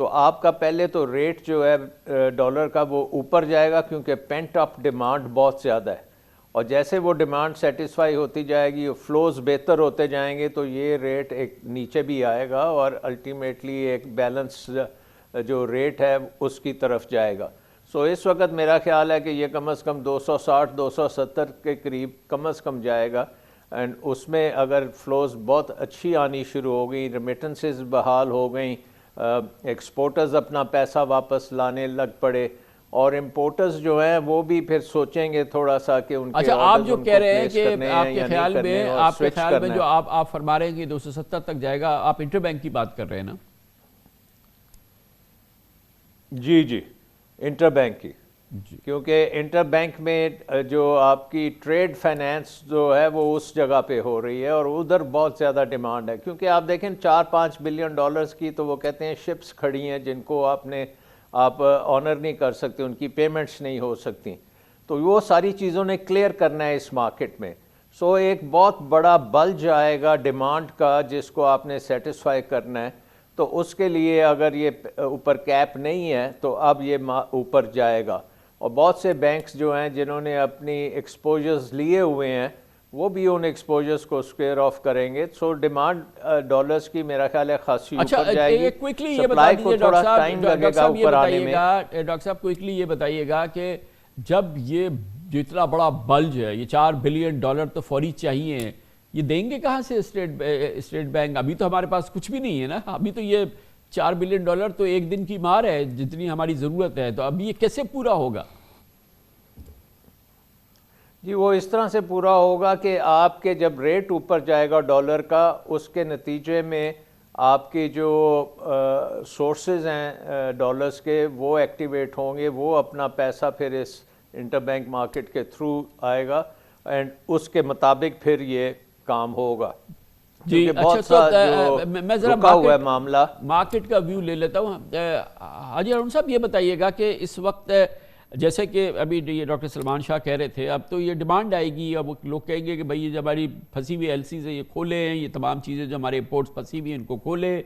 تو آپ کا پہلے تو ریٹ جو ہے ڈالر کا وہ اوپر جائے گا کیونکہ پینٹ اپ ڈیمانڈ بہت زیادہ ہے، اور جیسے وہ ڈیمانڈ سیٹسفائی ہوتی جائے گی، فلوز بہتر ہوتے جائیں گے تو یہ ریٹ ایک نیچے بھی آئے گا اور الٹیمیٹلی ایک بیلنس جو ریٹ ہے اس کی طرف جائے گا. سو اس وقت میرا خیال ہے کہ یہ کم از کم 260 270 کے قریب کم از کم جائے گا. اینڈ اس میں اگر فلوز بہت اچھی آنی شروع ہو گئی، ریمیٹنسز بحال ہو گئیں، ایکسپورٹرز اپنا پیسہ واپس لانے لگ پڑے، اور امپورٹرز جو ہیں وہ بھی پھر سوچیں گے تھوڑا سا کہ ان کے اچھا آپ جو کہہ رہے ہیں کہ آپ کے خیال میں جو آپ فرما رہے ہیں کہ 270 تک جائے گا، آپ انٹر بینک کی بات کر رہے ہیں نا؟ جی انٹر بینک کی، کیونکہ انٹر بینک میں جو آپ کی ٹریڈ فائنینس جو ہے وہ اس جگہ پہ ہو رہی ہے اور ادھر بہت زیادہ ڈیمانڈ ہے. کیونکہ آپ دیکھیں 4-5 بلین ڈالرز کی تو وہ کہتے ہیں شپس کھڑی ہیں جن کو آپ آنر نہیں کر سکتے، ان کی پیمنٹس نہیں ہو سکتی. تو وہ ساری چیزوں نے کلیئر کرنا ہے اس مارکیٹ میں. سو ایک بہت بڑا بلج آئے گا ڈیمانڈ کا جس کو آپ نے سیٹسفائی کرنا ہے. تو اس کے لیے اگر یہ اوپر کیپ نہیں ہے تو اب یہ اوپر جائے گا. اور بہت سے بینکس جو ہیں جنہوں نے اپنی ایکسپوجرز لیے ہوئے ہیں وہ بھی ان ایکسپوجرز کو اسکوئر آف کریں گے. سو ڈیمانڈ ڈالرز کی میرا خیال ہے خاصی اوپر جائے گی. سپلائی کو تھوڑا ٹائم لگے گا اوپر آنے میں. ڈاکٹر صاحب کوئکلی یہ بتائیے گا کہ جب یہ جو اتنا بڑا بلج ہے، یہ 4 بلین ڈالر تو فوری چاہیے، یہ دیں گے کہاں سے اسٹیٹ بینک؟ ابھی تو ہمارے پاس کچھ بھی نہیں ہے نا. ابھی تو یہ 4 بلین ڈالر تو ایک دن کی مار ہے جتنی ہماری ضرورت ہے. تو اب یہ کیسے پورا ہوگا؟ جی وہ اس طرح سے پورا ہوگا کہ آپ کے جب ریٹ اوپر جائے گا ڈالر کا، اس کے نتیجے میں آپ کے جو سورسز ہیں ڈالرز کے وہ ایکٹیویٹ ہوں گے، وہ اپنا پیسہ پھر اس انٹر بینک مارکیٹ کے تھرو آئے گا اینڈ اس کے مطابق پھر یہ کام ہوگا. جی اچھا میں ذرا ہوا ہے معاملہ مارکیٹ کا ویو لے لیتا ہوں. حاجی ہارون صاحب یہ بتائیے گا کہ اس وقت جیسے کہ ابھی یہ ڈاکٹر سلمان شاہ کہہ رہے تھے، اب تو یہ ڈیمانڈ آئے گی، اب لوگ کہیں گے کہ بھائی یہ جو ہماری پھنسی ہوئی ایل سیز ہے یہ کھولیں، یہ تمام چیزیں جو ہمارے امپورٹس پھنسی ہوئی ہیں ان کو کھولیں،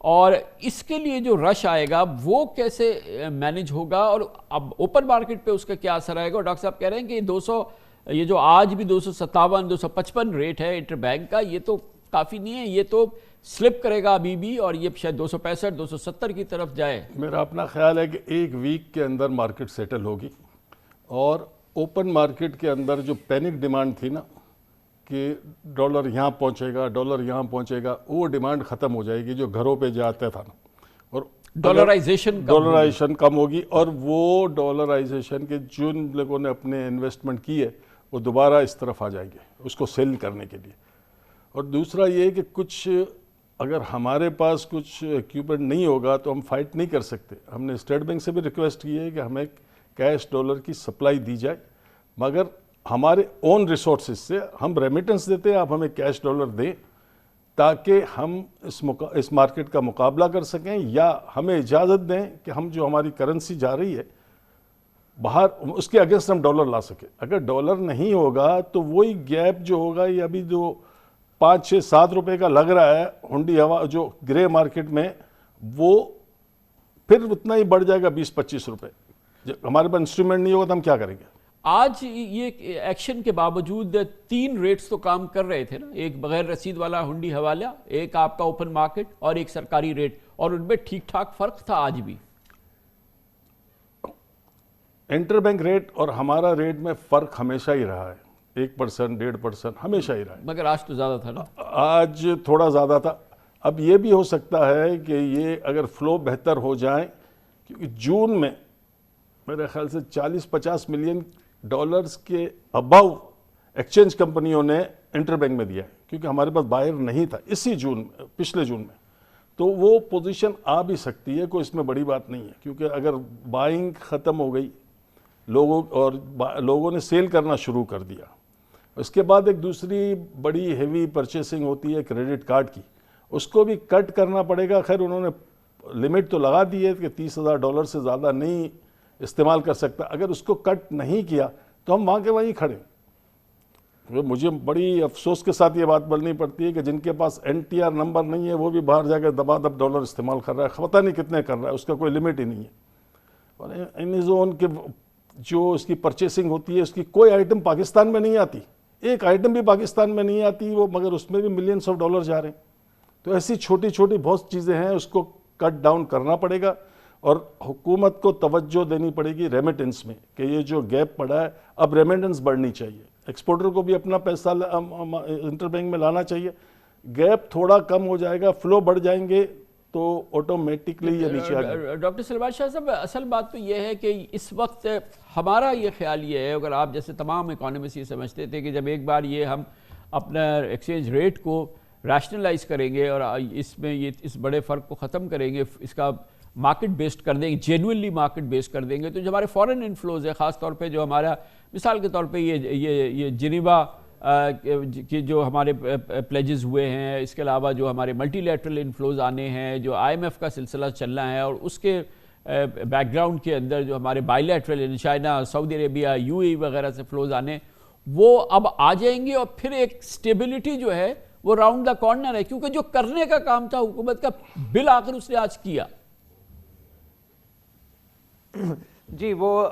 اور اس کے لیے جو رش آئے گا وہ کیسے مینیج ہوگا اور اب اوپن مارکیٹ پہ اس کا کیا اثر آئے گا؟ اور ڈاکٹر صاحب کہہ رہے ہیں کہ یہ جو آج بھی 257 255 ریٹ ہے انٹر بینک کا، یہ تو کافی نہیں ہے، یہ تو سلپ کرے گا ابھی بھی اور یہ شاید 265 270 کی طرف جائے. میرا اپنا خیال ہے کہ ایک ویک کے اندر مارکیٹ سیٹل ہوگی اور اوپن مارکیٹ کے اندر جو پینک ڈیمانڈ تھی نا کہ ڈالر یہاں پہنچے گا ڈالر یہاں پہنچے گا، وہ ڈیمانڈ ختم ہو جائے گی جو گھروں پہ جاتا تھا نا، اور ڈالرائزیشن کم ہوگی اور وہ ڈالرائزیشن کے جن لوگوں نے اپنے انویسٹمنٹ کی ہے وہ دوبارہ اس طرف آ جائیں گے اس کو سیل کرنے کے لیے. اور دوسرا یہ کہ کچھ اگر ہمارے پاس کچھ اکوپمنٹ نہیں ہوگا تو ہم فائٹ نہیں کر سکتے. ہم نے اسٹیٹ بینک سے بھی ریکویسٹ کی ہے کہ ہمیں کیش ڈالر کی سپلائی دی جائے، مگر ہمارے اون ریسورسز سے ہم ریمیٹنس دیتے ہیں، آپ ہمیں کیش ڈالر دیں تاکہ ہم اس مارکیٹ کا مقابلہ کر سکیں، یا ہمیں اجازت دیں کہ ہم جو ہماری کرنسی جا رہی ہے باہر اس کے اگینسٹ ہم ڈالر لا سکیں. اگر ڈالر نہیں ہوگا تو وہی گیپ جو ہوگا، یہ ابھی جو 5-6-7 روپے کا لگ رہا ہے ہنڈی ہوا جو گرے مارکیٹ میں، وہ پھر اتنا ہی بڑھ جائے گا 20-25 روپے. جب ہمارے پاس انسٹرومنٹ نہیں ہوگا تو ہم کیا کریں گے؟ آج یہ ایکشن کے باوجود 3 ریٹس تو کام کر رہے تھے نا، ایک بغیر رسید والا ہنڈی حوالہ، ایک آپ کا اوپن مارکیٹ اور ایک سرکاری ریٹ، اور ان میں ٹھیک ٹھاک فرق تھا. آج بھی انٹر بینک ریٹ اور ہمارا ریٹ میں فرق ہمیشہ ہی رہا ہے، 1% 1.5% ہمیشہ ہی رہا ہے، مگر آج تو زیادہ تھا نا. آج تھوڑا زیادہ تھا. اب یہ بھی ہو سکتا ہے کہ یہ اگر فلو بہتر ہو جائیں، کیونکہ جون میں میرے خیال سے 40-50 ملین ڈالرز کے اباؤ ایکسچینج کمپنیوں نے انٹر بینک میں دیا ہے، کیونکہ ہمارے پاس بائر نہیں تھا اسی پچھلے جون میں. تو وہ پوزیشن آ بھی سکتی ہے، کوئی اس میں بڑی بات نہیں ہے، کیونکہ اگر بائنگ ختم ہو گئی لوگوں نے سیل کرنا شروع کر دیا. اس کے بعد ایک دوسری بڑی ہیوی پرچیسنگ ہوتی ہے کریڈٹ کارڈ کی، اس کو بھی کٹ کرنا پڑے گا. خیر انہوں نے لمٹ تو لگا دی ہے کہ $30,000 سے زیادہ نہیں استعمال کر سکتا. اگر اس کو کٹ نہیں کیا تو ہم وہاں کے وہیں کھڑے. مجھے بڑی افسوس کے ساتھ یہ بات بولنی پڑتی ہے کہ جن کے پاس NTR نمبر نہیں ہے وہ بھی باہر جا کے دبا دب ڈالر استعمال کر رہا ہے، پتہ نہیں کتنے کر رہا ہے، اس کا کوئی لمٹ ہی نہیں ہے. اور ایمیزون کے جو اس کی پرچیسنگ ہوتی ہے اس کی کوئی آئٹم پاکستان میں نہیں آتی، ایک آئٹم بھی پاکستان میں نہیں آتی وہ، مگر اس میں بھی ملینس آف ڈالر جا رہے ہیں. تو ایسی چھوٹی چھوٹی بہت چیزیں ہیں، اس کو کٹ ڈاؤن کرنا پڑے گا اور حکومت کو توجہ دینی پڑے گی ریمیٹنس میں کہ یہ جو گیپ پڑا ہے اب ریمیٹنس بڑھنی چاہیے، ایکسپورٹر کو بھی اپنا پیسہ انٹر بینک میں لانا چاہیے. گیپ تھوڑا کم ہو جائے گا، فلو بڑھ جائیں گے تو آٹومیٹکلی یہ نیچے آ جائے گا. ڈاکٹر سلمان شاہ صاحب، اصل بات تو یہ ہے کہ اس وقت ہمارا یہ خیال یہ ہے، اگر آپ جیسے تمام اکانومسٹ یہ سمجھتے تھے کہ جب ایک بار یہ ہم اپنا ایکسچینج ریٹ کو ریشنلائز کریں گے اور اس میں یہ اس بڑے فرق کو ختم کریں گے، اس کا مارکیٹ بیسڈ کر دیں گے، جینوئنلی مارکیٹ بیسڈ کر دیں گے، تو جو ہمارے فورن انفلوز ہے، خاص طور پہ جو ہمارا مثال کے طور پہ یہ جنیوا کہ جو ہمارے پلیجز ہوئے ہیں، اس کے علاوہ جو ہمارے ملٹی لیٹرل انفلوز آنے ہیں، جو IMF کا سلسلہ چلنا ہے، اور اس کے بیک گراؤنڈ کے اندر جو ہمارے by lateral China, Saudi Arabia, UAE وغیرہ سے فلوز آنے، وہ اب آ جائیں گے. اور پھر ایک سٹیبلٹی جو ہے وہ راؤنڈ دا کارنر ہے، کیونکہ جو کرنے کا کام تھا حکومت کا بالآخر اس نے آج کیا. جی، وہ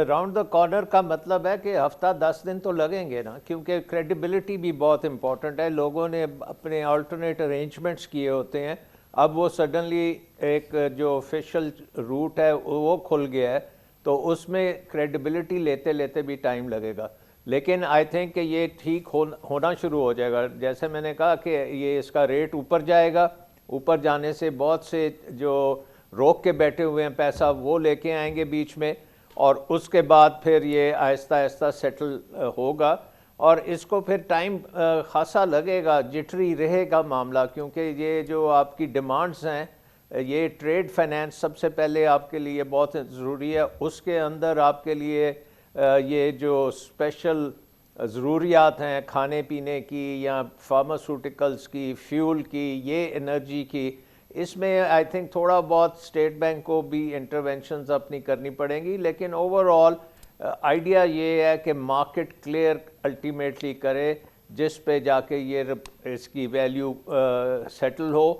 راؤنڈ دا کارنر کا مطلب ہے کہ ہفتہ 10 دن تو لگیں گے نا، کیونکہ کریڈیبلٹی بھی بہت امپورٹنٹ ہے. لوگوں نے اپنے آلٹرنیٹ ارینجمنٹس کیے ہوتے ہیں، اب وہ سڈنلی ایک جو آفیشیل روٹ ہے وہ کھل گیا ہے، تو اس میں کریڈیبلٹی لیتے لیتے بھی ٹائم لگے گا. لیکن آئی تھنک کہ یہ ٹھیک ہونا شروع ہو جائے گا. جیسے میں نے کہا کہ یہ اس کا ریٹ اوپر جائے گا، اوپر جانے سے بہت سے جو روک کے بیٹھے ہوئے ہیں پیسہ وہ لے کے آئیں گے بیچ میں، اور اس کے بعد پھر یہ آہستہ آہستہ سیٹل ہوگا. اور اس کو پھر ٹائم خاصا لگے گا، جٹری رہے گا معاملہ، کیونکہ یہ جو آپ کی ڈیمانڈز ہیں، یہ ٹریڈ فائنینس سب سے پہلے آپ کے لیے بہت ضروری ہے. اس کے اندر آپ کے لیے یہ جو اسپیشل ضروریات ہیں کھانے پینے کی یا فارماسوٹیکلز کی، فیول کی، یہ انرجی کی، اس میں آئی تھنک تھوڑا بہت اسٹیٹ بینک کو بھی انٹرونشنز اپنی کرنی پڑیں گی. لیکن اوور آل آئیڈیا یہ ہے کہ مارکیٹ کلیئر الٹیمیٹلی کرے، جس پہ جا کے یہ اس کی value settle who.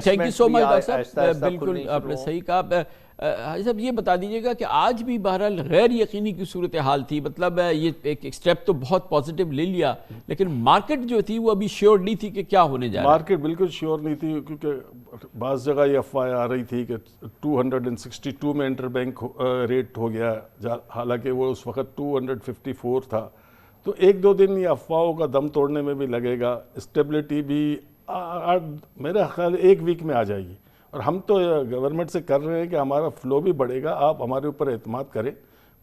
Thank you so much doctor صاحب، بالکل آپ نے صحیح کہا. حاجی صاحب یہ بتا دیجیے گا کہ آج بھی بہرحال غیر یقینی کی صورتحال تھی، مطلب یہ ایک اسٹیپ تو بہت پازیٹیو لے لیا، لیکن مارکیٹ جو تھی وہ ابھی شیور نہیں تھی کہ کیا ہونے جا رہا ہے. مارکیٹ بالکل شیور نہیں تھی، کیونکہ بعض جگہ یہ افواہیں آ رہی تھی کہ 262 میں انٹر بینک ریٹ ہو گیا، حالانکہ وہ اس وقت 254 تھا. تو ایک دو دن یہ افواہوں کا دم توڑنے میں بھی لگے گا. اسٹیبلٹی بھی میرا خیال ایک ویک میں آ جائے گی. اور ہم تو گورنمنٹ سے کر رہے ہیں کہ ہمارا فلو بھی بڑھے گا، آپ ہمارے اوپر اعتماد کریں،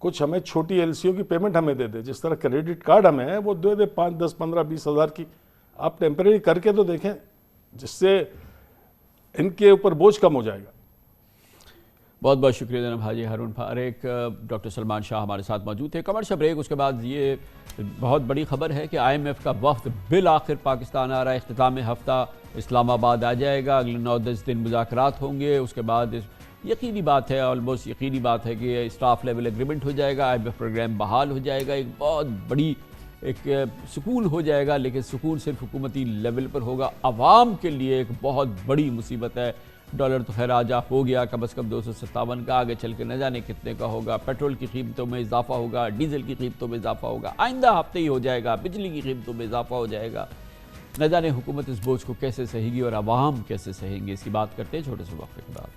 کچھ ہمیں چھوٹی LCO کی پیمنٹ ہمیں دے دیں، جس طرح کریڈٹ کارڈ ہمیں ہے وہ دے دے 5, 10, 15, 20 ہزار کی. آپ ٹیمپریری کر کے تو دیکھیں، جس سے ان کے اوپر بوجھ کم ہو جائے گا. بہت بہت شکریہ جناب حاجی ہارون فاروق. ڈاکٹر سلمان شاہ ہمارے ساتھ موجود تھے. کمرشل بریک، اس کے بعد یہ بہت بڑی خبر ہے کہ IMF کا وفد بالآخر پاکستان آ رہا ہے. اختتام ہفتہ اسلام آباد آ جائے گا، اگلے 9-10 دن مذاکرات ہوں گے. اس کے بعد یقینی بات ہے، آلموسٹ یقینی بات ہے کہ اسٹاف لیول ایگریمنٹ ہو جائے گا، IMF پروگرام بحال ہو جائے گا. ایک بہت بڑی ایک سکون ہو جائے گا، لیکن سکون صرف حکومتی لیول پر ہوگا. عوام کے لیے ایک بہت بڑی مصیبت ہے. ڈالر تو خیر آج ہو گیا کم از کم 257 کا، آگے چل کے نہ جانے کتنے کا ہوگا. پیٹرول کی قیمتوں میں اضافہ ہوگا، ڈیزل کی قیمتوں میں اضافہ ہوگا، آئندہ ہفتے ہی ہو جائے گا. بجلی کی قیمتوں میں اضافہ ہو جائے گا. نہ جانے حکومت اس بوجھ کو کیسے سہے گی اور عوام کیسے سہیں گے. اس کی بات کرتے ہیں چھوٹے سے وقفے کے بعد.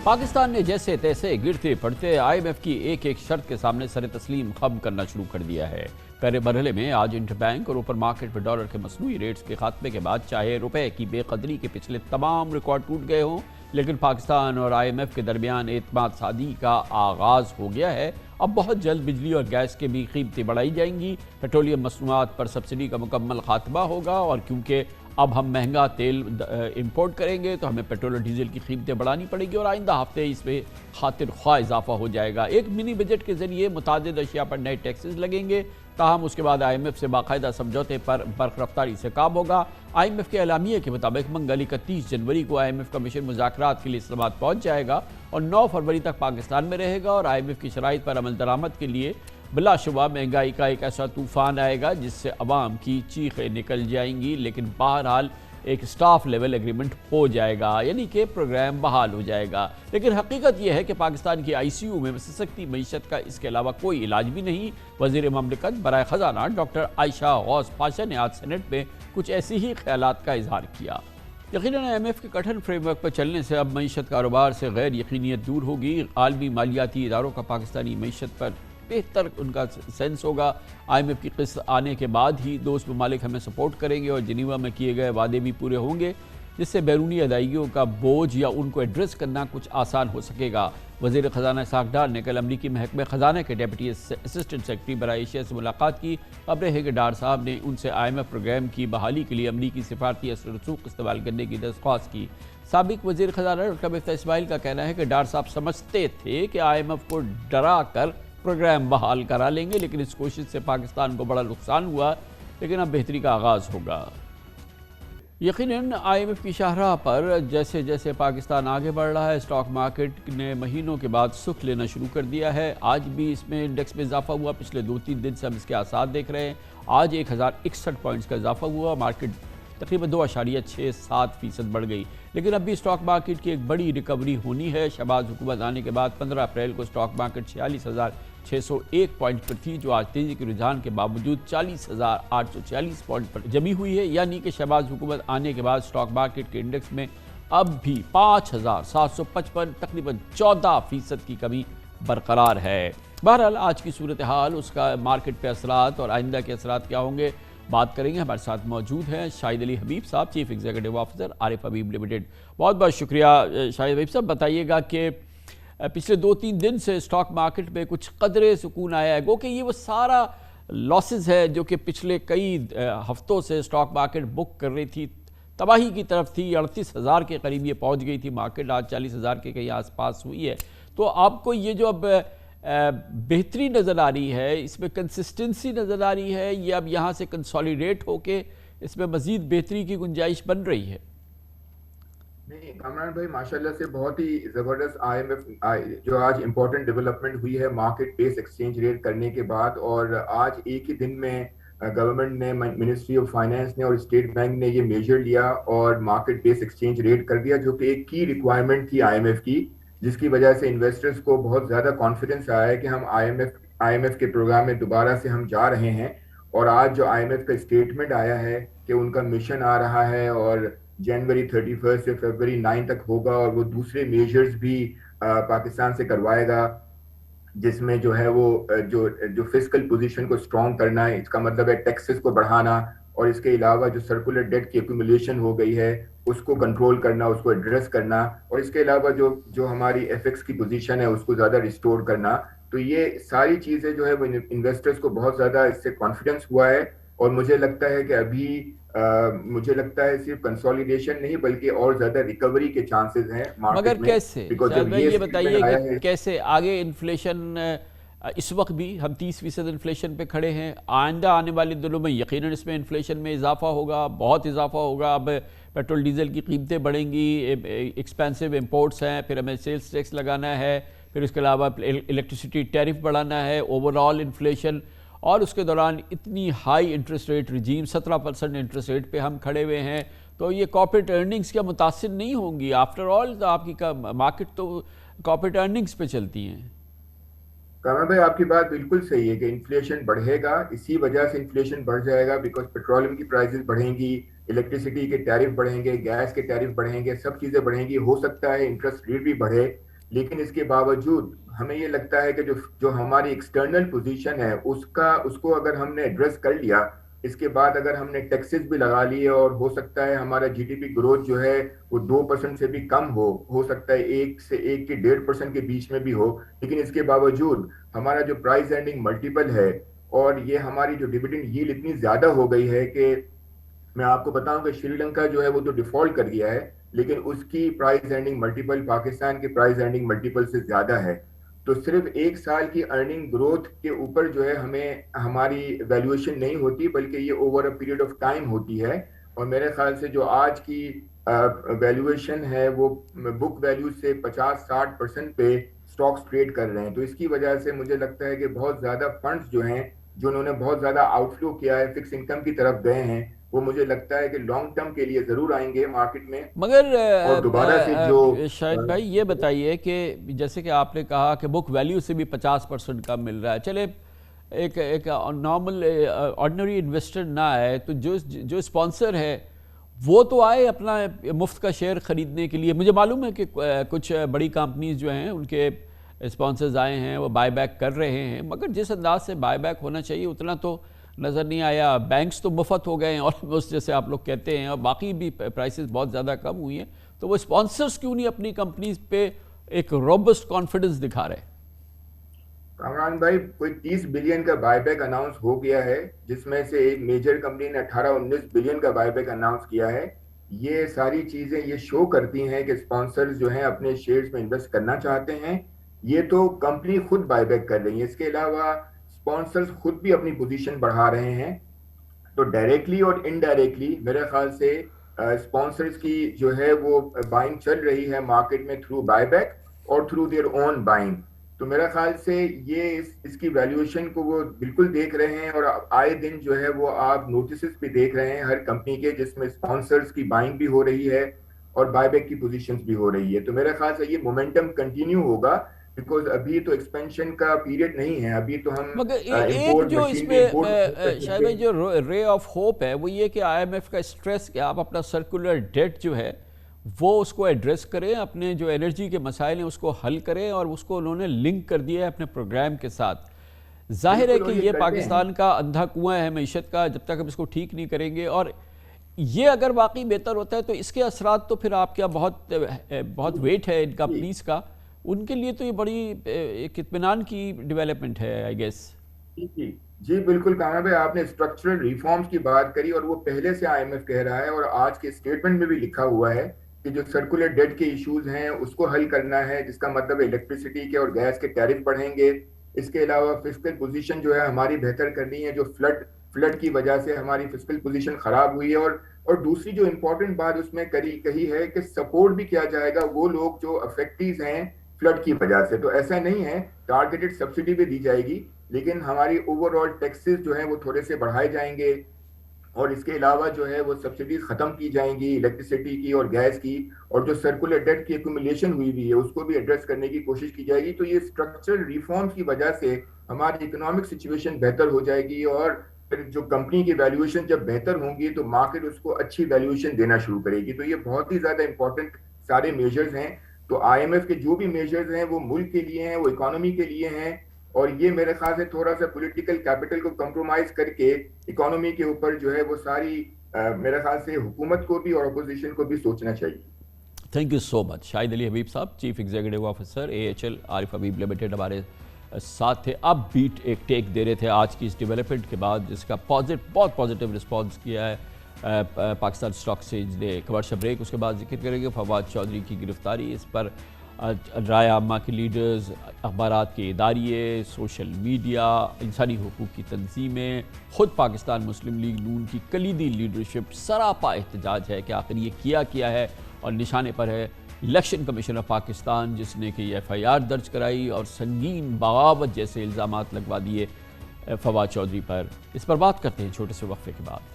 پاکستان نے جیسے تیسے گرتے پڑتے IMF کی ایک ایک شرط کے سامنے سر تسلیم خم کرنا شروع کر دیا ہے. پہلے مرحلے میں آج انٹر بینک اور اوپر مارکیٹ میں ڈالر کے مصنوعی ریٹس کے خاتمے کے بعد چاہے روپے کی بے قدری کے پچھلے تمام ریکارڈ ٹوٹ گئے ہوں، لیکن پاکستان اور IMF کے درمیان اعتماد سازی کا آغاز ہو گیا ہے. اب بہت جلد بجلی اور گیس کے بھی قیمتیں بڑھائی جائیں گی. پیٹرولیم مصنوعات پر سبسڈی کا مکمل خاتمہ ہوگا، اور کیونکہ اب ہم مہنگا تیل امپورٹ کریں گے تو ہمیں پیٹرول اور ڈیزل کی قیمتیں بڑھانی پڑے گی اور آئندہ ہفتے اس میں خاطر خواہ اضافہ ہو جائے گا۔ ایک منی بجٹ کے ذریعے متعدد اشیاء پر نئے ٹیکسز لگیں گے، تاہم اس کے بعد آئی ایم ایف سے باقاعدہ سمجھوتے پر برق رفتاری سے کام ہوگا۔ آئی ایم ایف کے اعلامیے کے مطابق منگل 31 جنوری کو آئی ایم ایف کا مشن مذاکرات کے لیے اسلام آباد پہنچ جائے گا اور 9 فروری تک پاکستان میں رہے گا، اور آئی ایم ایف کی شرائط پر عمل درآمد کے لیے بلا شبہ مہنگائی کا ایک ایسا طوفان آئے گا جس سے عوام کی چیخیں نکل جائیں گی، لیکن بہرحال ایک سٹاف لیول ایگریمنٹ ہو جائے گا، یعنی کہ پروگرام بحال ہو جائے گا۔ لیکن حقیقت یہ ہے کہ پاکستان کی آئی سی یو میں سسکتی معیشت کا اس کے علاوہ کوئی علاج بھی نہیں۔ وزیر مملکت برائے خزانہ ڈاکٹر عائشہ غوث پاشا نے آج سینٹ میں کچھ ایسی ہی خیالات کا اظہار کیا۔ یقیناً آئی ایم ایف کے کٹھن فریم ورک پر چلنے سے اب معیشت کاروبار سے غیر یقینیت دور ہوگی۔ عالمی مالیاتی اداروں کا پاکستانی معیشت پر بہتر ان کا سینس ہوگا۔ آئی ایم ایف کی قسط آنے کے بعد ہی دوست ممالک ہمیں سپورٹ کریں گے اور جنیوا میں کیے گئے وعدے بھی پورے ہوں گے، جس سے بیرونی ادائیگیوں کا بوجھ یا ان کو ایڈریس کرنا کچھ آسان ہو سکے گا۔ وزیر خزانہ اسحاق ڈار نے کل امریکی محکمہ خزانہ کے ڈیپٹی اسسٹنٹ سیکرٹری برائے ایشیا سے ملاقات کی۔ خبر ہے کہ ڈار صاحب نے ان سے آئی ایم ایف پروگرام کی بحالی کے لیے امریکی سفارتی اثر و رسوخ استعمال کرنے کی درخواست کی۔ سابق وزیر خزانہ ڈاکٹر مفتاح اسماعیل کا کہنا ہے کہ ڈار صاحب سمجھتے تھے کہ آئی ایم ایف کو ڈرا کر پروگرام بحال کرا لیں گے، لیکن اس کوشش سے پاکستان کو بڑا نقصان ہوا، لیکن اب بہتری کا آغاز ہوگا۔ یقیناً آئی ایم ایف کی شاہراہ پر جیسے جیسے پاکستان آگے بڑھ رہا ہے، اسٹاک مارکیٹ نے مہینوں کے بعد سکھ لینا شروع کر دیا ہے۔ آج بھی اس میں انڈیکس میں اضافہ ہوا، پچھلے 2-3 دن سے ہم اس کے آثار دیکھ رہے ہیں۔ آج 1061 پوائنٹس کا اضافہ ہوا، مارکیٹ تقریباً 2.67% بڑھ گئی، لیکن اب بھی اسٹاک مارکیٹ کی ایک بڑی ریکوری ہونی ہے۔ شہباز حکومت آنے کے بعد 15 اپریل کو اسٹاک مارکیٹ 46,601 پوائنٹ پر تھی، جو آج تیزی کے رجحان کے باوجود 40,846 پوائنٹ پر جمی ہوئی ہے، یعنی کہ شہباز حکومت آنے کے بعد اسٹاک مارکیٹ کے انڈیکس میں اب بھی 5,755 تقریباً 14% کی کمی برقرار ہے۔ بہرحال آج کی صورتحال، اس کا مارکیٹ پہ اثرات اور آئندہ کے اثرات کیا ہوں گے، بات کریں گے۔ ہمارے ساتھ موجود ہیں شاہد علی حبیب صاحب، چیف ایگزیکٹو آفیسر عارف حبیب لمیٹڈ۔ بہت بہت شکریہ شاہد حبیب صاحب۔ بتائیے گا کہ پچھلے 2-3 دن سے اسٹاک مارکیٹ میں کچھ قدرے سکون آیا ہے، گو کہ یہ وہ سارا لاسز ہے جو کہ پچھلے کئی ہفتوں سے اسٹاک مارکیٹ بک کر رہی تھی، تباہی کی طرف تھی۔ 38,000 کے قریب یہ پہنچ گئی تھی مارکیٹ، آج 40,000 کے کہیں آس پاس ہوئی ہے۔ تو آپ کو یہ جو اب بہتری نظر آ رہی ہے، اس میں کنسسٹنسی نظر آ رہی ہے، یہ اب یہاں سے کنسولیڈیٹ ہو کے اس میں مزید بہتری کی گنجائش بن رہی ہے؟ نہیں کامران بھائی، ماشاءاللہ سے بہت ہی زبردست آئی ایم ایف جو آج امپورٹنٹ ڈیولپمنٹ ہوئی ہے مارکیٹ بیس ایکسچینج ریٹ کرنے کے بعد، اور آج ایک ہی دن میں گورنمنٹ نے، منسٹری آف فائنانس نے اور اسٹیٹ بینک نے یہ میجر لیا اور مارکیٹ بیس ایکسچینج ریٹ کر دیا، جو کہ ایک کی ریکوائرمنٹ تھی آئی ایم ایف کی، جس کی وجہ سے انویسٹرز کو بہت زیادہ کانفیڈنس آیا ہے کہ ہم آئی ایم ایف کے پروگرام میں دوبارہ سے ہم جا رہے ہیں۔ اور آج جو آئی ایم ایف کا اسٹیٹمنٹ آیا ہے کہ ان کا مشن آ رہا ہے اور جنوری 31 سے فروری 9 تک ہوگا، اور وہ دوسرے میجرز بھی پاکستان سے کروائے گا، جس میں جو ہے وہ جو فسکل پوزیشن کو اسٹرانگ کرنا ہے، اس کا مطلب ہے ٹیکسز کو بڑھانا، اور اس کے علاوہ جو سرکولر ڈیٹ کی ایکومولیشن ہو گئی ہے اس کو کنٹرول کرنا، اس کو ایڈریس کرنا، اور اس کے علاوہ جو ہماری ایف ایکس کی پوزیشن ہے اس کو زیادہ ریسٹور کرنا۔ تو یہ ساری چیزیں جو ہے وہ انویسٹرز کو بہت زیادہ اس سے کانفیڈنس ہوا ہے، اور مجھے لگتا ہے کہ ابھی مجھے لگتا ہے صرف کنسولیڈیشن نہیں بلکہ اور زیادہ ریکوری کے چانسز ہیں مارکیٹ میں۔ مگر کیسے؟ یہ بتائیے کہ کیسے آگے انفلیشن، اس وقت بھی ہم 30% انفلیشن پہ کھڑے ہیں، آئندہ آنے والے دنوں میں یقیناً اس میں انفلیشن میں اضافہ ہوگا، بہت اضافہ ہوگا۔ اب پیٹرول ڈیزل کی قیمتیں بڑھیں گی، ایکسپینسو امپورٹس ہیں، پھر ہمیں سیلز ٹیکس لگانا ہے، پھر اس کے علاوہ الیکٹریسٹی ٹیرف بڑھانا ہے، اوور آل انفلیشن، اور اس کے دوران اتنی ہائی انٹرسٹ ریٹ رجیم، 17% انٹرسٹ ریٹ پہ ہم کھڑے ہوئے ہیں، تو یہ کارپوریٹ ارننگز کیا متاثر نہیں ہوں گی؟ آفٹر آل آپ کی مارکیٹ تو کارپوریٹ ارننگز پہ چلتی ہیں۔ کامران بھائی آپ کی بات بالکل صحیح ہے کہ انفلیشن بڑھے گا، اسی وجہ سے انفلیشن بڑھ جائے گا، بیکاز پیٹرولیم کی پرائسز بڑھیں گی، الیکٹریسٹی کے ٹیرف بڑھیں گے، گیس کے ٹیرف بڑھیں گے، سب چیزیں بڑھیں گی، ہو سکتا ہے انٹرسٹ ریٹ بھی بڑھے، لیکن اس کے باوجود ہمیں یہ لگتا ہے کہ جو ہماری ایکسٹرنل پوزیشن ہے اس کو اگر ہم نے ایڈریس کر لیا، اس کے بعد اگر ہم نے ٹیکسز بھی لگا لیے، اور ہو سکتا ہے ہمارا جی ڈی پی گروتھ جو ہے وہ 2% سے بھی کم ہو سکتا ہے 1 سے 1.5% کے بیچ میں بھی ہو، لیکن اس کے باوجود ہمارا جو پرائز ارننگ ملٹیپل ہے اور یہ ہماری جو ڈیویڈنڈ ییلڈ اتنی زیادہ ہو گئی ہے کہ میں آپ کو بتاؤں کہ شری لنکا جو ہے وہ تو ڈیفالٹ کر گیا ہے، لیکن اس کی پرائز ارننگ ملٹیپل پاکستان کے پرائز ارننگ ملٹیپل سے زیادہ ہے. تو صرف ایک سال کی ارننگ گروتھ کے اوپر جو ہے ہمیں ہماری ویلیویشن نہیں ہوتی، بلکہ یہ over a period of time ہوتی ہے. اور میرے خیال سے جو آج کی ویلیویشن ہے وہ بک ویلیو سے 50-60% پہ سٹاکس ٹریڈ کر رہے ہیں. تو اس کی وجہ سے مجھے لگتا ہے کہ بہت زیادہ فنڈز جو ہیں جو انہوں نے بہت زیادہ آؤٹ فلو کیا ہے فکس انکم کی طرف گئے ہیں، وہ مجھے لگتا ہے کہ لانگ ٹرم کے لیے ضرور آئیں گے مارکیٹ میں. مگر اور دوبارہ سے جو شاہد بھائی یہ بتائیے کہ جیسے کہ آپ نے کہا کہ بک ویلیو سے بھی 50% کم مل رہا ہے، چلے ایک نارمل آرڈنری انویسٹر نہ آئے تو جو اسپانسر ہے وہ تو آئے اپنا مفت کا شیئر خریدنے کے لیے. مجھے معلوم ہے کہ کچھ بڑی کمپنیز جو ہیں ان کے اسپانسرز آئے ہیں، وہ بائی بیک کر رہے ہیں، مگر جس انداز سے بائی بیک ہونا چاہیے اتنا تو نظر نہیں آیا. بینکس تو مفت ہو گئے ہیں آلموسٹ جیسے آپ لوگ کہتے ہیں، اور باقی بھی پرائسز بہت زیادہ کم ہوئی ہیں، تو وہ اسپانسرز کیوں نہیں اپنی کمپنیز پہ ایک روبسٹ کانفیڈنس دکھا رہے؟ کامران بھائی، کوئی 30 بلین کا بائی بیک اناؤنس ہو گیا ہے، جس میں سے ایک میجر کمپنی نے 18-19 بلین کا بائی بیک اناؤنس کیا ہے. یہ ساری چیزیں یہ شو کرتی ہیں کہ اسپانسرز جو ہیں اپنے شیئرز میں انویسٹ کرنا چاہتے ہیں. یہ تو کمپنی خود بائی بیک کر رہی ہے، اس کے علاوہ اسپانسرز خود بھی اپنی پوزیشن بڑھا رہے ہیں. تو ڈائریکٹلی اور انڈائریکٹلی میرے خیال سے اسپانسرز کی جو ہے وہ بائنگ چل رہی ہے مارکیٹ میں تھرو بائی بیک اور تھرو دیئر اون بائنگ. تو میرا خیال سے یہ اس کی ویلیویشن کو وہ بالکل دیکھ رہے ہیں، اور آئے دن جو ہے وہ آپ نوٹسز بھی دیکھ رہے ہیں ہر کمپنی کے، جس میں اسپانسرز کی بائنگ بھی ہو رہی ہے اور بائی بیک کی پوزیشنز بھی ہو رہی ہے. تو میرے خیال سے یہ مومنٹم کنٹینیو ہوگا، بیکاز ابھی تو ایکسپینشن کا پیریڈ نہیں ہے، ابھی تو ہم مگر ایک جو اس میں شاید بھائی جو رے آف ہوپ ہے وہ یہ کہ آئی ایم ایف کا اسٹریس کہ آپ اپنا سرکولر ڈیٹ جو ہے وہ اس کو ایڈریس کریں، اپنے جو انرجی کے مسائل ہیں اس کو حل کریں، اور اس کو انہوں نے لنک کر دیا ہے اپنے پروگرام کے ساتھ. ظاہر ہے کہ یہ پاکستان کا اندھا کنواں ہے معیشت کا، جب تک ہم اس کو ٹھیک نہیں کریں گے. اور یہ اگر واقعی بہتر ہوتا ہے تو اس کے اثرات تو پھر آپ کیا بہت ویٹ ہے ان کمپنیز کا، ان کے لیے تو یہ بڑی ایک اطمینان کی ڈیولپمنٹ ہے آئی گیس. جی بالکل کامران بھائی، آپ نے اسٹرکچرل ریفارمز کی بات کری، اور وہ پہلے سے آئی ایم ایف کہہ رہا ہے اور آج کے اسٹیٹمنٹ میں بھی لکھا ہوا ہے کہ جو سرکولر ڈیٹ کے ایشوز ہیں اس کو حل کرنا ہے، جس کا مطلب الیکٹریسٹی کے اور گیس کے ٹیرف بڑھیں گے. اس کے علاوہ فسکل پوزیشن جو ہے ہماری بہتر کرنی ہے، جو فلڈ کی وجہ سے ہماری فسکل پوزیشن خراب ہوئی ہے. اور دوسری جو امپورٹنٹ بات اس میں کہی ہے کہ سپورٹ بھی کیا جائے گا وہ لوگ جو افیکٹیز ہیں فلڈ کی وجہ سے. تو ایسا نہیں ہے، ٹارگیٹڈ سبسڈی بھی دی جائے گی، لیکن ہماری اوور آل ٹیکسز جو ہیں وہ تھوڑے سے بڑھائے جائیں گے، اور اس کے علاوہ جو ہے وہ سبسڈیز ختم کی جائیں گی الیکٹریسٹی کی اور گیس کی، اور جو سرکولر ڈیٹ کی ایکومولیشن ہوئی ہے اس کو بھی ایڈریس کرنے کی کوشش کی جائے گی. تو یہ اسٹرکچرل ریفارمز کی وجہ سے ہماری اکنامک سچویشن بہتر ہو جائے گی، اور پھر جو کمپنی کی ویلیویشن جب بہتر ہوں گی تو مارکیٹ اس کو اچھی ویلیویشن دینا شروع کرے گی. تو یہ بہت ہی زیادہ امپورٹنٹ سارے میجرز ہیں. تو آئی ایم ایف کے جو بھی میجرز ہیں وہ ملک کے لیے ہیں، وہ اکانومی کے لیے ہیں، اور یہ میرے خیال سے تھوڑا سا پولیٹیکل کیپٹل کو کمپرومائز کر کے اکانومی کے اوپر جو ہے وہ ساری میرے خیال سے حکومت کو بھی اور اپوزیشن کو بھی سوچنا چاہیے. تھینک یو سو مچ. شاہد علی حبیب صاحب، چیف ایگزیکٹو آفیسر AHL عارف حبیب لمیٹڈ ہمارے ساتھ تھے. اب بیٹ ایک ٹیک دے رہے تھے آج کی اس ڈیولپمنٹ کے بعد، جس کا بہت پازیٹیو رسپانس کیا ہے پاکستان اسٹاک ایکسچینج نے. کمرشل بریک، اس کے بعد ذکر کریں گے فواد چودھری کی گرفتاری. اس پر رائے عامہ کے لیڈرز، اخبارات کے اداریے، سوشل میڈیا، انسانی حقوق کی تنظیمیں، خود پاکستان مسلم لیگ نون کی کلیدی لیڈرشپ سراپا احتجاج ہے کہ آخر یہ کیا ہے. اور نشانے پر ہے الیکشن کمیشن آف پاکستان، جس نے کہ FIR درج کرائی اور سنگین بغاوت جیسے الزامات لگوا دیے فواد چودھری پر. اس پر بات کرتے ہیں چھوٹے سے وقفے کے بعد.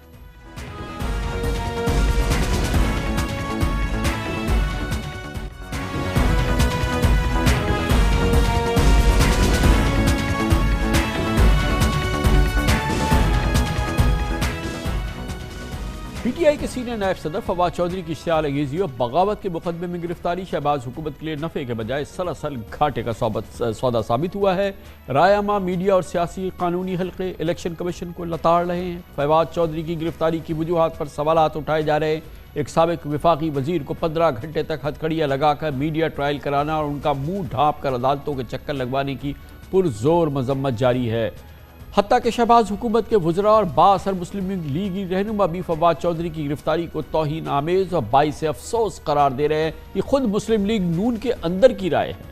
PTI کے سینئر نائب صدر فواد چودھری کی اشتعال انگیزی اور بغاوت کے مقدمے میں گرفتاری شہباز حکومت کے لیے نفع کے بجائے سلاسل گھاٹے کا سودا ثابت ہوا ہے. رائے عامہ، میڈیا اور سیاسی قانونی حلقے الیکشن کمیشن کو لتاڑ رہے ہیں. فواد چودھری کی گرفتاری کی وجوہات پر سوالات اٹھائے جا رہے ہیں. ایک سابق وفاقی وزیر کو 15 گھنٹے تک ہتھکڑیاں لگا کر میڈیا ٹرائل کرانا اور ان کا منہ ڈھانپ کر عدالتوں کے چکر لگوانے کی پرزور مذمت جاری ہے. حتیٰ کہ شہباز حکومت کے وزراء اور بااثر مسلم لیگی رہنما بھی فواد چودھری کی گرفتاری کو توہین آمیز اور باعث افسوس قرار دے رہے ہیں۔ یہ خود مسلم لیگ نون کے اندر کی رائے ہے۔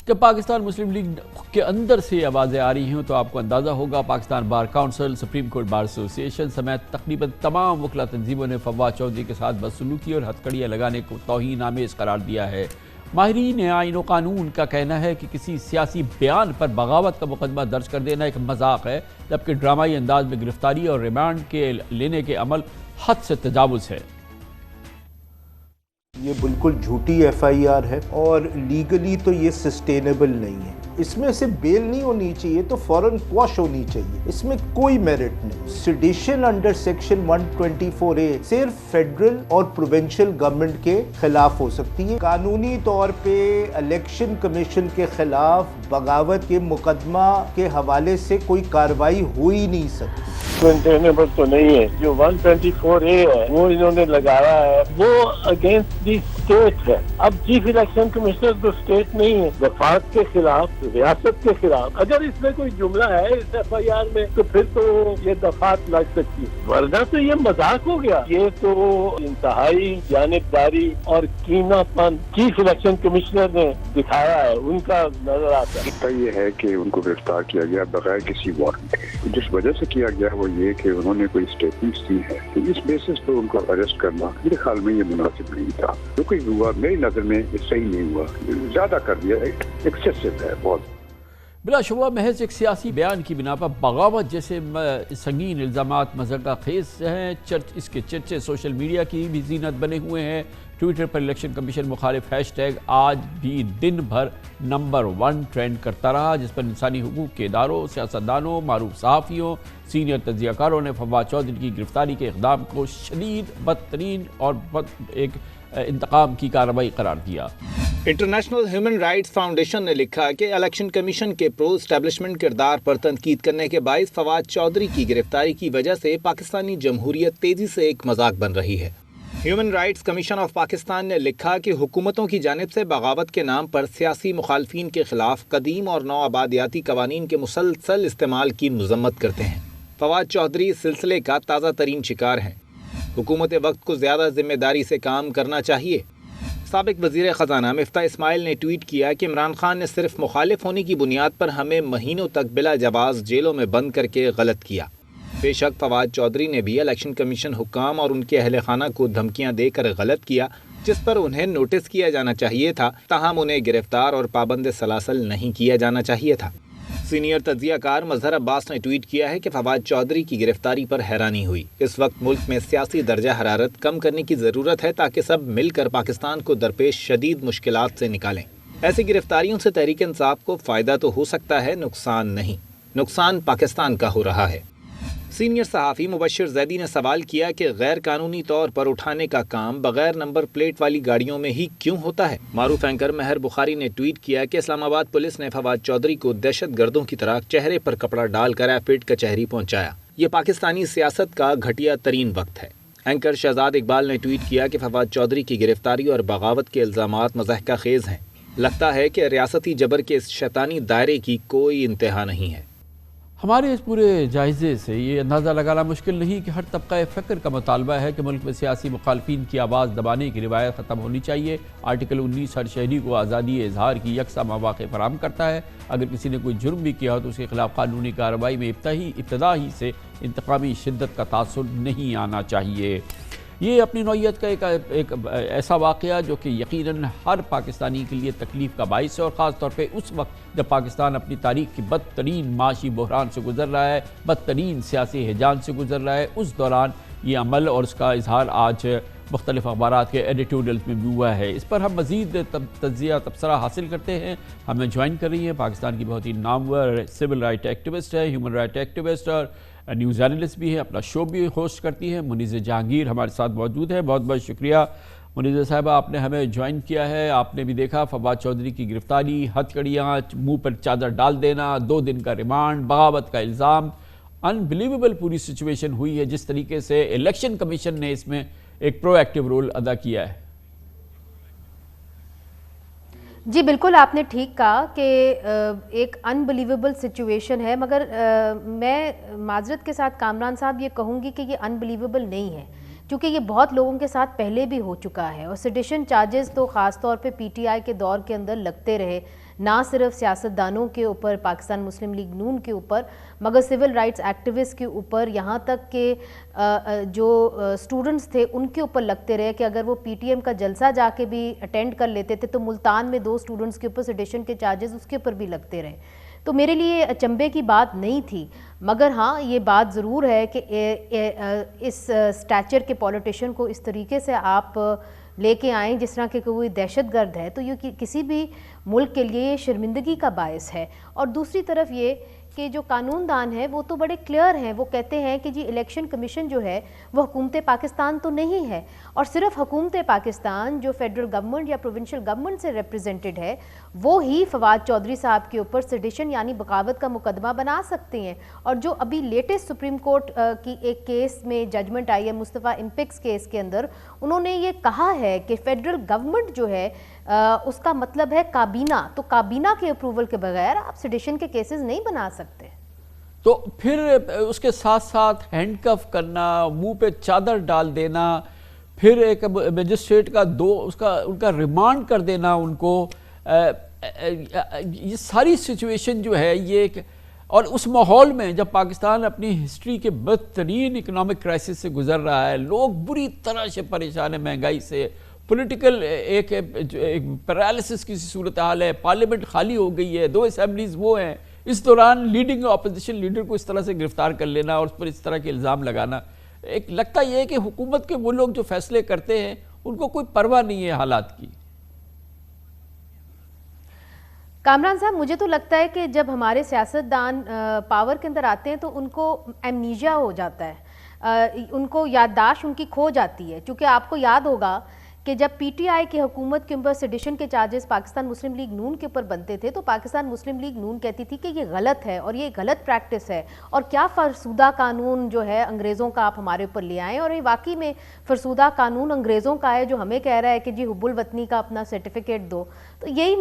جب پاکستان مسلم لیگ کے اندر سے آوازیں آ رہی ہیں تو آپ کو اندازہ ہوگا Pakistan bar council, supreme court bar ایسوسی ایشن سمیت تقریباً تمام وکلا تنظیموں نے فواد چودھری کے ساتھ بدسلوکی اور ہتھکڑیاں لگانے کو توہین آمیز قرار دیا ہے۔ ماہرین آئین و قانون کا کہنا ہے کہ کسی سیاسی بیان پر بغاوت کا مقدمہ درج کر دینا ایک مذاق ہے، جبکہ ڈرامائی انداز میں گرفتاری اور ریمانڈ کے لینے کے عمل حد سے تجاوز ہے۔ یہ بالکل جھوٹی ایف آئی آر ہے اور لیگلی تو یہ سسٹینیبل نہیں ہے۔ اس میں سے بیل نہیں ہونی چاہیے تو فوراً کوش ہونی چاہیے، اس میں کوئی میرٹ نہیں۔ سیڈیشن انڈر سیکشن 124A صرف فیڈرل اور پروونشل گورنمنٹ کے خلاف ہو سکتی ہے۔ قانونی طور پہ الیکشن کمیشن کے خلاف بغاوت کے مقدمہ کے حوالے سے کوئی کارروائی ہو ہی نہیں سکتی۔ مینٹینیبل تو نہیں ہے۔ جو 124A ہے وہ انہوں نے لگایا ہے، وہ اگینسٹ دی اسٹیٹ ہے۔ اب چیف الیکشن کمشنر تو اسٹیٹ نہیں ہے، وفاق کے خلاف، ریاست کے خلاف۔ اگر اس میں کوئی جملہ ہے اس ایف آئی آر میں تو پھر تو یہ دفعات لگ سکتی ہے، ورنہ تو یہ مذاق ہو گیا۔ یہ تو انتہائی جانبداری اور کینہ پن چیف الیکشن کمشنر نے دکھایا ہے، ان کا نظر آتا ہے۔ یہ ہے کہ ان کو گرفتار کیا گیا بغیر کسی وارنٹ کے۔ جس وجہ سے کیا گیا وہ یہ کہ انہوں نے کوئی اسٹیٹمنٹس دی ہے، تو اس بیسس پہ ان کو اریسٹ کرنا میرے خیال میں یہ مناسب نہیں تھا۔ جو کوئی ہوا میری نظر میں صحیح نہیں ہوا، زیادہ کر دیا، ایکسیسو ہے بہت۔ بلا شبہ محض ایک سیاسی بیان کی بنا پر بغاوت جیسے سنگین الزامات مذہقہ خیز ہیں۔ اس کے چرچے سوشل میڈیا کی بھی زینت بنے ہوئے ہیں۔ ٹویٹر پر الیکشن کمیشن مخالف ہیش ٹیگ آج بھی دن بھر نمبر 1 ٹرینڈ کرتا رہا، جس پر انسانی حقوق کے اداروں، سیاستدانوں، معروف صحافیوں، سینئر تجزیہ کاروں نے فواد چودھری کی گرفتاری کے اقدام کو شدید، بدترین اور ایک انتقام کی کارروائی قرار دیا۔ انٹرنیشنل ہیومن رائٹس فاؤنڈیشن نے لکھا کہ الیکشن کمیشن کے پرو اسٹیبلشمنٹ کردار پر تنقید کرنے کے باعث فواد چودھری کی گرفتاری کی وجہ سے پاکستانی جمہوریت تیزی سے ایک مذاق بن رہی ہے۔ Human rights commission of Pakistan نے لکھا کہ حکومتوں کی جانب سے بغاوت کے نام پر سیاسی مخالفین کے خلاف قدیم اور نو آبادیاتی قوانین کے مسلسل استعمال کی مذمت کرتے ہیں۔ فواد چودھری اس سلسلے کا تازہ ترین شکار ہیں۔ حکومت وقت کو زیادہ ذمہ داری سے کام کرنا چاہیے۔ سابق وزیر خزانہ مفتاح اسماعیل نے ٹویٹ کیا کہ عمران خان نے صرف مخالف ہونے کی بنیاد پر ہمیں مہینوں تک بلا جواز جیلوں میں بند کر کے غلط کیا۔ بے شک فواد چودھری نے بھی الیکشن کمیشن حکام اور ان کے اہل خانہ کو دھمکیاں دے کر غلط کیا، جس پر انہیں نوٹس کیا جانا چاہیے تھا، تاہم انہیں گرفتار اور پابند سلاسل نہیں کیا جانا چاہیے تھا۔ سینئر تجزیہ کار مظہر عباس نے ٹویٹ کیا ہے کہ فواد چودھری کی گرفتاری پر حیرانی ہوئی۔ اس وقت ملک میں سیاسی درجہ حرارت کم کرنے کی ضرورت ہے تاکہ سب مل کر پاکستان کو درپیش شدید مشکلات سے نکالیں۔ ایسی گرفتاریوں سے تحریک انصاف کو فائدہ تو ہو سکتا ہے، نقصان نہیں۔ نقصان پاکستان کا ہو رہا ہے۔ سینئر صحافی مبشر زیدی نے سوال کیا کہ غیر قانونی طور پر اٹھانے کا کام بغیر نمبر پلیٹ والی گاڑیوں میں ہی کیوں ہوتا ہے؟ معروف اینکر مہر بخاری نے ٹویٹ کیا کہ اسلام آباد پولیس نے فواد چودھری کو دہشت گردوں کی طرح چہرے پر کپڑا ڈال کر ایفڈ کچہری پہنچایا۔ یہ پاکستانی سیاست کا گھٹیا ترین وقت ہے۔ اینکر شہزاد اقبال نے ٹویٹ کیا کہ فواد چودھری کی گرفتاری اور بغاوت کے الزامات مضحکہ خیز ہیں۔ لگتا ہے کہ ریاستی جبر کے اس شیطانی دائرے کی کوئی انتہا نہیں ہے۔ ہمارے اس پورے جائزے سے یہ اندازہ لگانا مشکل نہیں کہ ہر طبقہ فکر کا مطالبہ ہے کہ ملک میں سیاسی مخالفین کی آواز دبانے کی روایت ختم ہونی چاہیے۔ آرٹیکل 19 ہر شہری کو آزادی اظہار کی یکساں مواقع فراہم کرتا ہے۔ اگر کسی نے کوئی جرم بھی کیا ہو تو اس کے خلاف قانونی کارروائی میں ابتدا ہی سے انتقامی شدت کا تاثر نہیں آنا چاہیے۔ یہ اپنی نوعیت کا ایک ایسا واقعہ جو کہ یقیناً ہر پاکستانی کے لیے تکلیف کا باعث ہے، اور خاص طور پہ اس وقت جب پاکستان اپنی تاریخ کی بدترین معاشی بحران سے گزر رہا ہے، بدترین سیاسی ہیجان سے گزر رہا ہے۔ اس دوران یہ عمل اور اس کا اظہار آج مختلف اخبارات کے ایڈیٹوریلز میں بھی ہوا ہے۔ اس پر ہم مزید تجزیہ تبصرہ حاصل کرتے ہیں۔ ہمیں جوائن کر رہی ہیں پاکستان کی بہت ہی نامور سول رائٹ ایکٹیوسٹ ہے، ہیومن رائٹ ایکٹیوسٹ اور نیوز اینالسٹ بھی ہیں، اپنا شو بھی ہوسٹ کرتی ہیں، منیزہ جہانگیر ہمارے ساتھ موجود ہے۔ بہت بہت شکریہ منیزہ صاحبہ، آپ نے ہمیں جوائن کیا ہے۔ آپ نے بھی دیکھا فواد چودھری کی گرفتاری، ہتھکڑیاں، منہ پر چادر ڈال دینا، 2 دن کا ریمانڈ، بغاوت کا الزام، انبلیویبل پوری سچویشن ہوئی ہے جس طریقے سے الیکشن کمیشن نے اس میں ایک پرو ایکٹیو رول ادا کیا ہے۔ جی بالکل آپ نے ٹھیک کہا کہ ایک انبلیویبل سچویشن ہے، مگر میں معذرت کے ساتھ کامران صاحب یہ کہوں گی کہ یہ انبلیویبل نہیں ہے، کیونکہ یہ بہت لوگوں کے ساتھ پہلے بھی ہو چکا ہے، اور سیڈیشن چارجز تو خاص طور پہ پی ٹی آئی کے دور کے اندر لگتے رہے، نہ صرف سیاستدانوں کے اوپر، پاکستان مسلم لیگ نون کے اوپر، مگر سول رائٹس ایکٹیوسٹ کے اوپر، یہاں تک کہ جو اسٹوڈنٹس تھے ان کے اوپر لگتے رہے کہ اگر وہ پی ٹی ایم کا جلسہ جا کے بھی اٹینڈ کر لیتے تھے تو ملتان میں 2 اسٹوڈنٹس کے اوپر سیڈیشن کے چارجز اس کے اوپر بھی لگتے رہے. تو میرے لیے اچنبے کی بات نہیں تھی، مگر ہاں یہ بات ضرور ہے کہ اس سٹیچر کے پولیٹیشین کو اس طریقے سے آپ لے کے آئیں جس طرح کہ کوئی دہشت گرد ہے، تو یہ کسی بھی ملک کے لیے شرمندگی کا باعث ہے. اور دوسری طرف یہ کہ جو قانون دان ہیں وہ تو بڑے کلیئر ہیں، وہ کہتے ہیں کہ جی الیکشن کمیشن جو ہے وہ حکومت پاکستان تو نہیں ہے، اور صرف حکومت پاکستان جو فیڈرل گورنمنٹ یا پروونشل گورنمنٹ سے ریپریزنٹڈ ہے وہ ہی فواد چودھری صاحب کے اوپر سیڈیشن یعنی بغاوت کا مقدمہ بنا سکتے ہیں. اور جو ابھی لیٹسٹ سپریم کورٹ کی ایک کیس میں ججمنٹ آئی ہے مصطفیٰ امپکس کیس کے اندر، انہوں نے یہ کہا ہے کہ فیڈرل گورنمنٹ جو ہے اس کا مطلب ہے کابینہ، تو کابینہ کے اپروول کے بغیر آپ سیڈیشن کے کیسز نہیں بنا سکتے. تو پھر اس کے ساتھ ساتھ ہینڈ کف کرنا، منہ پہ چادر ڈال دینا، پھر ایک مجسٹریٹ کا ان کا ریمانڈ کر دینا ان کو، یہ ساری سچویشن جو ہے یہ اور اس ماحول میں جب پاکستان اپنی ہسٹری کے بدترین اکنامک کرائسس سے گزر رہا ہے، لوگ بری طرح سے پریشان ہیں مہنگائی سے، پولیٹیکل ایک پیرالسس کی صورتحال ہے، پارلیمنٹ خالی ہو گئی ہے، 2 اسمبلیز وہ ہیں، اس دوران لیڈنگ اپوزیشن لیڈر کو اس طرح سے گرفتار کر لینا اور اس پر اس طرح کے الزام لگانا، ایک لگتا یہ ہے کہ حکومت کے وہ لوگ جو فیصلے کرتے ہیں ان کو کوئی پرواہ نہیں ہے حالات کی. کامران صاحب مجھے تو لگتا ہے کہ جب ہمارے سیاستدان پاور کے اندر آتے ہیں تو ان کو ایمنیجیا ہو جاتا ہے، ان کو یادداشت ان کی کھو جاتی ہے، چونکہ آپ کو یاد ہوگا کہ جب پی ٹی آئی کی حکومت کے اوپر سیڈیشن کے چارجز پاکستان مسلم لیگ نون کے اوپر بنتے تھے تو پاکستان مسلم لیگ نون کہتی تھی کہ یہ غلط ہے اور یہ غلط پریکٹس ہے، اور کیا فرسودہ قانون جو ہے انگریزوں کا آپ ہمارے اوپر لے آئیں، اور یہ واقعی میں فرسودہ قانون انگریزوں کا ہے جو ہمیں کہہ رہا ہے کہ جی حب الوطنی کا اپنا سرٹیفکیٹ دو. تو یہی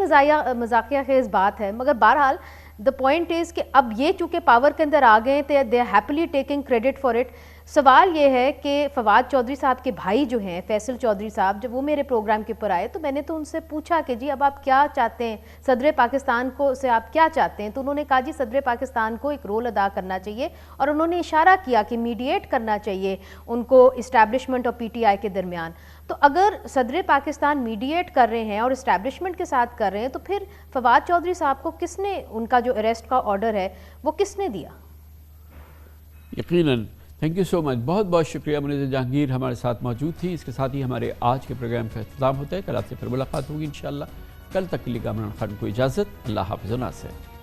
مذاقیہ خیز بات ہے. مگر بہرحال the point is کہ اب یہ چونکہ پاور کے اندر آ گئے تھے they are happily taking credit for it. سوال یہ ہے کہ فواد چودھری صاحب کے بھائی جو ہیں فیصل چودھری صاحب، جب وہ میرے پروگرام کے اوپر آئے تو میں نے تو ان سے پوچھا کہ جی اب آپ کیا چاہتے ہیں، صدر پاکستان کو سے آپ کیا چاہتے ہیں، تو انہوں نے کہا جی صدر پاکستان کو ایک رول ادا کرنا چاہیے، اور انہوں نے اشارہ کیا کہ میڈیٹ کرنا چاہیے ان کو اسٹیبلشمنٹ اور پی ٹی آئی کے درمیان. تو اگر صدر پاکستان میڈیٹ کر رہے ہیں اور اسٹیبلشمنٹ کے ساتھ کر رہے ہیں تو پھر فواد چودھری صاحب کو کس نے ان کا جو اریسٹ کا آرڈر ہے وہ کس نے دیا؟ یقیناً. تھینک یو سو مچ. بہت بہت شکریہ منیزہ جہانگیر ہمارے ساتھ موجود تھی. اس کے ساتھ ہی ہمارے آج کے پروگرام کا اختتام ہوتا ہے. کل آپ سے پھر ملاقات ہوگی انشاءاللہ. کل تک کے لیے کامران خان کو اجازت. اللہ حافظ و ناصر.